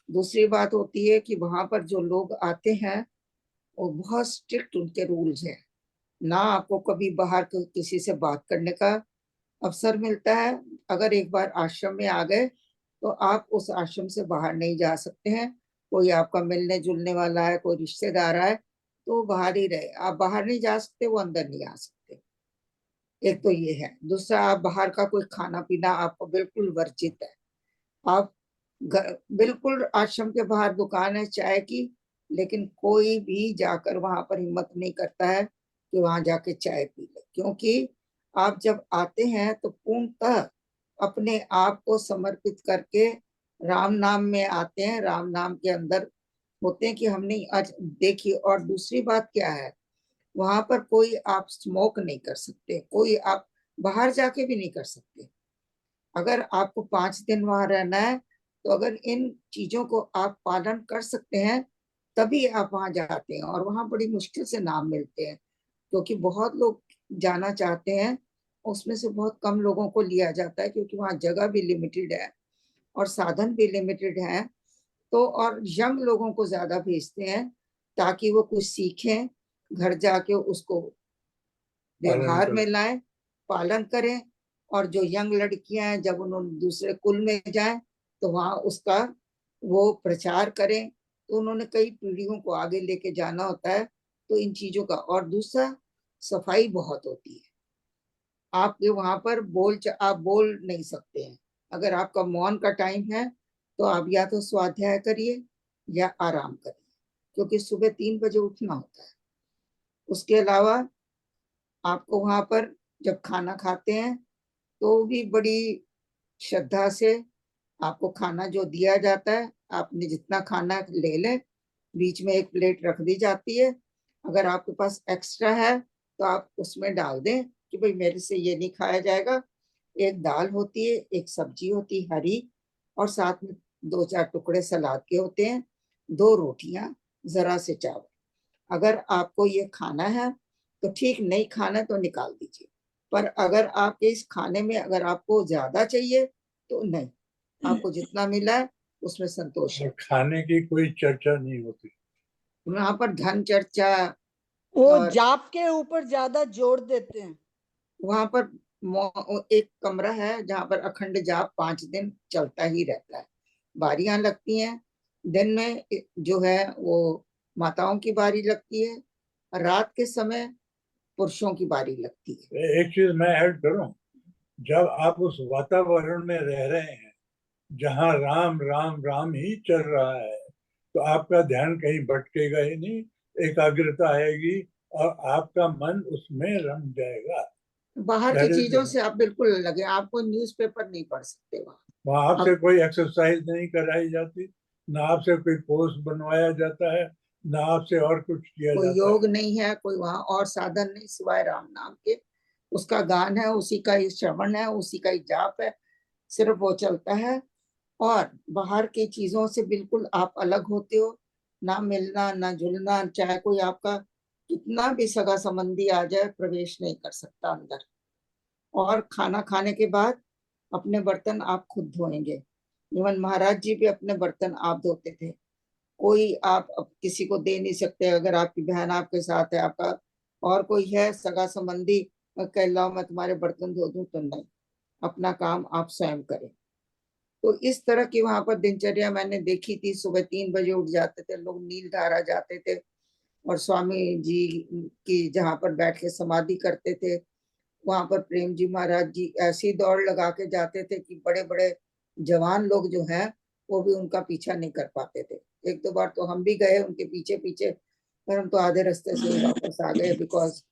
दूसरी बात होती है कि वहां पर जो लोग आते हैं वो बहुत स्ट्रिक्ट उनके रूल्स हैं। ना आपको कभी बाहर किसी से बात करने का अवसर मिलता है। अगर एक बार आश्रम में आ गए तो आप उस आश्रम से बाहर नहीं जा सकते हैं। कोई आपका मिलने जुलने वाला है, कोई रिश्तेदार है, तो वो बाहर ही रहे, आप बाहर नहीं जा सकते, वो अंदर नहीं आ सकते। एक तो ये है। दूसरा, आप बाहर का कोई खाना पीना आपको बिल्कुल वर्जित है। आप बिल्कुल आश्रम के बाहर दुकान है चाय की, लेकिन कोई भी जाकर वहां पर हिम्मत नहीं करता है कि वहां जाके चाय पी ले, क्योंकि आप जब आते हैं तो पूर्णतः अपने आप को समर्पित करके राम नाम में आते हैं, राम नाम के अंदर होते हैं कि हमने आज देखी। और दूसरी बात क्या है, वहां पर कोई आप स्मोक नहीं कर सकते, कोई आप बाहर जाके भी नहीं कर सकते। अगर आपको 5 दिन वहां रहना है तो अगर इन चीजों को आप पालन कर सकते हैं तभी आप वहां जाते हैं। और वहां बड़ी मुश्किल से नाम मिलते हैं, क्योंकि बहुत लोग जाना चाहते हैं, उसमें से बहुत कम लोगों को लिया जाता है, क्योंकि वहां जगह भी लिमिटेड है और साधन भी लिमिटेड है। तो और यंग लोगों को ज्यादा भेजते हैं ताकि वो कुछ सीखें, घर जाके उसको व्यवहार में लाएं, पालन करें। और जो यंग लड़कियां हैं जब उन्होंने दूसरे कुल में जाएं तो वहां उसका वो प्रचार करें। तो उन्होंने कई पीढ़ियों को आगे लेके जाना होता है, तो इन चीजों का। और दूसरा, सफाई बहुत होती है। आप वहां पर आप बोल नहीं सकते हैं अगर आपका मौन का टाइम है तो आप या तो स्वाध्याय करिए या आराम करिए, क्योंकि सुबह 3 बजे उठना होता है। उसके अलावा आपको वहां पर जब खाना खाते हैं तो भी बड़ी श्रद्धा से आपको खाना जो दिया जाता है, आपने जितना खाना ले लें, बीच में एक प्लेट रख दी जाती है। अगर आपके पास एक्स्ट्रा है तो आप उसमें डाल दें कि भाई मेरे से ये नहीं खाया जाएगा। एक दाल होती है, एक सब्जी होती है हरी, और साथ में 2-4 टुकड़े सलाद के होते हैं, 2 रोटियां, जरा से चावल। अगर आपको ये खाना है तो ठीक, नहीं खाना तो निकाल दीजिए। पर अगर आपके इस खाने में अगर आपको ज्यादा चाहिए तो नहीं, आपको जितना मिला है उसमें संतोष है। और खाने की कोई चर्चा नहीं होती। वहां पर धन चर्चा वो और जाप के ऊपर ज्यादा जोर देते हैं। वहां पर एक कमरा है जहां पर अखंड जाप 5 दिन चलता ही रहता है। बारियां लगती हैं, दिन में जो है वो माताओं की बारी लगती है, रात के समय पुरुषों की बारी लगती है। एक चीज मैं ऐड करूं, जब आप उस वातावरण में रह रहे हैं जहां राम राम राम ही चल रहा है, तो आपका ध्यान कहीं भटकेगा ही नहीं, एकाग्रता आएगी और आपका मन उसमें रम जाएगा। बाहर की दैट इज, चीजों से आप बिल्कुल लगे, आपको न्यूज़पेपर नहीं पढ़ सकते वहां। वहां आपसे अब कोई एक्सरसाइज नहीं कराई जाती, ना आपसे कोई पोस्ट बनवाया जाता है, ना आपसे और कुछ किया कोई जाता है। योग नहीं है, कोई वहां और साधन नहीं सिवाय राम नाम के। उसका गान है, उसी का ही श्रवण है, उसी का ही जाप है, सिर्फ वो चलता है। और बाहर की चीजों से बिल्कुल आप अलग होते हो, ना मिलना ना जुलना, चाहे कोई आपका कितना भी सगा संबंधी आ जाए, प्रवेश नहीं कर सकता अंदर। और खाना खाने के बाद अपने बर्तन आप खुद धोएंगे। इवन महाराज जी भी अपने बर्तन आप धोते थे। कोई आप अब किसी को दे नहीं सकते। अगर आपकी बहन आपके साथ है, आपका और कोई है सगा संबंधी, कह लाओ मैं तुम्हारे बर्तन धो दूं, तो नहीं, अपना काम आप स्वयं करें। तो इस तरह की वहां पर दिनचर्या मैंने देखी थी। सुबह 3 बजे उठ जाते थे लोग, नीलधारा जाते थे और स्वामी जी की जहाँ पर बैठ के समाधि करते थे, वहां पर प्रेम जी महाराज जी ऐसी दौड़ लगा के जाते थे कि बड़े बड़े जवान लोग जो हैं वो भी उनका पीछा नहीं कर पाते थे। 1-2 बार तो हम भी गए उनके पीछे पीछे, पर हम तो आधे रास्ते से ही वापस आ गए, बिकॉज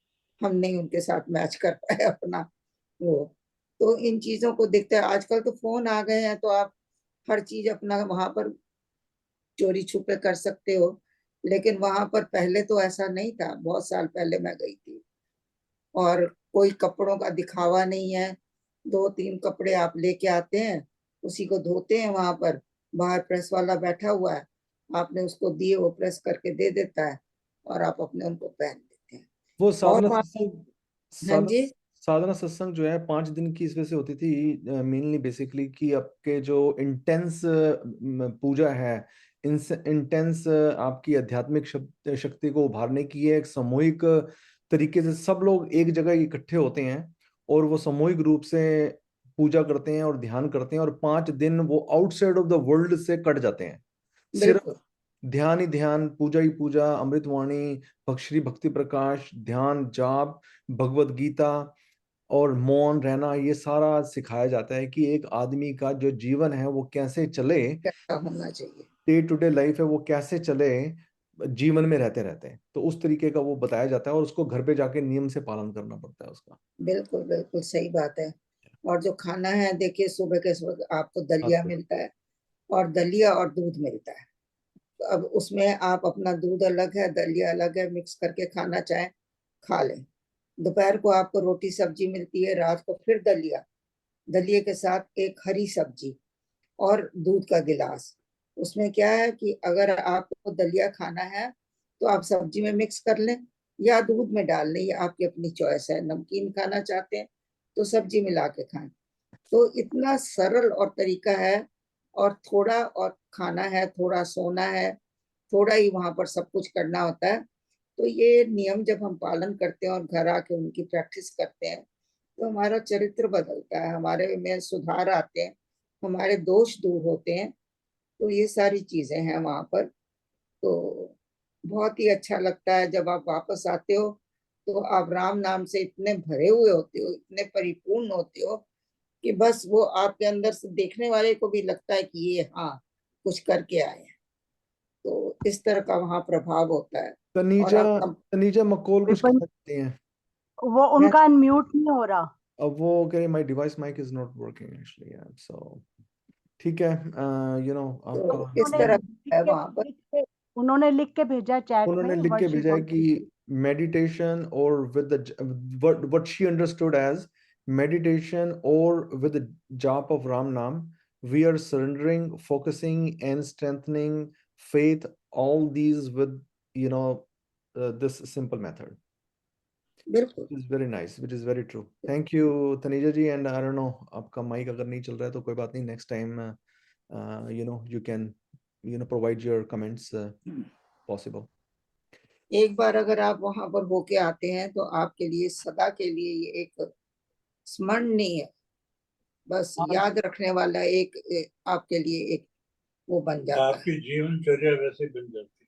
हम नहीं उनके साथ मैच कर पाए अपना वो। तो इन चीजों को देखते हैं। आजकल तो फोन आ गए हैं तो आप हर चीज अपना वहां पर चोरी छुपे कर सकते हो, लेकिन वहां पर पहले तो ऐसा नहीं था। बहुत साल पहले मैं गई थी, और कोई कपड़ों का दिखावा नहीं है। 2-3 कपड़े आप लेके आते हैं, उसी को धोते हैं वहां पर, बाहर प्रेस वाला बैठा हुआ है, आपने उसको दिए, वो प्रेस करके दे देता है और आप अपने उनको पहन लेते हैं। वो और साधना वहाँ, सत्संग, हाँ साधना जी, साधना सत्संग जो है 5 दिन की इस वजह से होती थी, मेनली बेसिकली कि आपके जो इंटेंस पूजा है, इंटेंस आपकी आध्यात्मिक शक्ति को उभारने की है। एक सामूहिक तरीके से सब लोग एक जगह इकट्ठे होते हैं और वो सामूहिक रूप से पूजा करते हैं और ध्यान करते हैं, और 5 दिन वो आउटसाइड ऑफ द वर्ल्ड से कट जाते हैं। सिर्फ बिल्कुल ध्यान ही ध्यान, पूजा ही पूजा, अमृतवाणी, श्री भक्ति प्रकाश, ध्यान, जाप, भगवत गीता और मौन रहना, ये सारा सिखाया जाता है कि एक आदमी का जो जीवन है वो कैसे चले, क्या होना चाहिए। डे टू डे लाइफ है वो कैसे चले जीवन में रहते रहते हैं। तो उस तरीके का वो बताया जाता है और उसको घर पे जाके नियम से पालन करना पड़ता है उसका। बिल्कुल बिल्कुल सही बात है। और जो खाना है, देखिए सुबह के सुबह आपको दलिया आपको मिलता है, और दलिया और दूध मिलता है। तो अब उसमें आप अपना दूध अलग है, दलिया अलग है, मिक्स करके खाना चाहें खा लें। दोपहर को आपको रोटी सब्जी मिलती है, रात को फिर दलिया, दलिए के साथ एक हरी सब्जी और दूध का गिलास। उसमें क्या है कि अगर आपको दलिया खाना है तो आप सब्जी में मिक्स कर लें या दूध में डाल लें, ये आपकी अपनी चॉइस है। नमकीन खाना चाहते हैं तो सब्जी मिला के खाएं। तो इतना सरल और तरीका है। और थोड़ा और खाना है, थोड़ा सोना है, थोड़ा ही वहां पर सब कुछ करना होता है। तो ये नियम जब हम पालन करते हैं और घर आके उनकी प्रैक्टिस करते हैं तो हमारा चरित्र बदलता है, हमारे में सुधार आते हैं, हमारे दोष दूर होते हैं। तो ये सारी चीजें हैं वहां पर। तो बहुत ही अच्छा लगता है जब आप वापस आते हो तो आप राम नाम से इतने भरे हुए होते हो, इतने परिपूर्ण होते हो कि बस वो आपके अंदर से देखने वाले को भी लगता है कि ये हाँ कुछ करके आए हैं। तो इस तरह का वहाँ प्रभाव होता है। और तनीजा आपका तनीजा मकोल कुछ विपन, कहना चाहती हैं? वो उनका अनम्यूट नहीं हो रहा। अब वो कह रही my device mic is not working actually, so ठीक है, यू नो तो आपका इस तरह का है वहाँ पर। उन्होंने लिख के भेजा चैट उन्होंने में, लिख के what she भेजा है wants. कि meditation or with the what she understood as meditation or with the jap of Ram Nam, we are surrendering, focusing and strengthening faith, all these with this simple method. बिल्कुल। Which is very nice, which is very true. Thank you Tanisha ji, and I don't know आपका mic अगर नहीं चल रहा है तो कोई बात नहीं, next time you can provide your comments possible. एक बार अगर आप वहां पर होके आते हैं तो आपके लिए सदा के लिए ये एक स्मरणीय, बस याद रखने वाला एक आपके लिए एक वो बन जाता है। आपकी जीवनचर्या वैसे बन जाती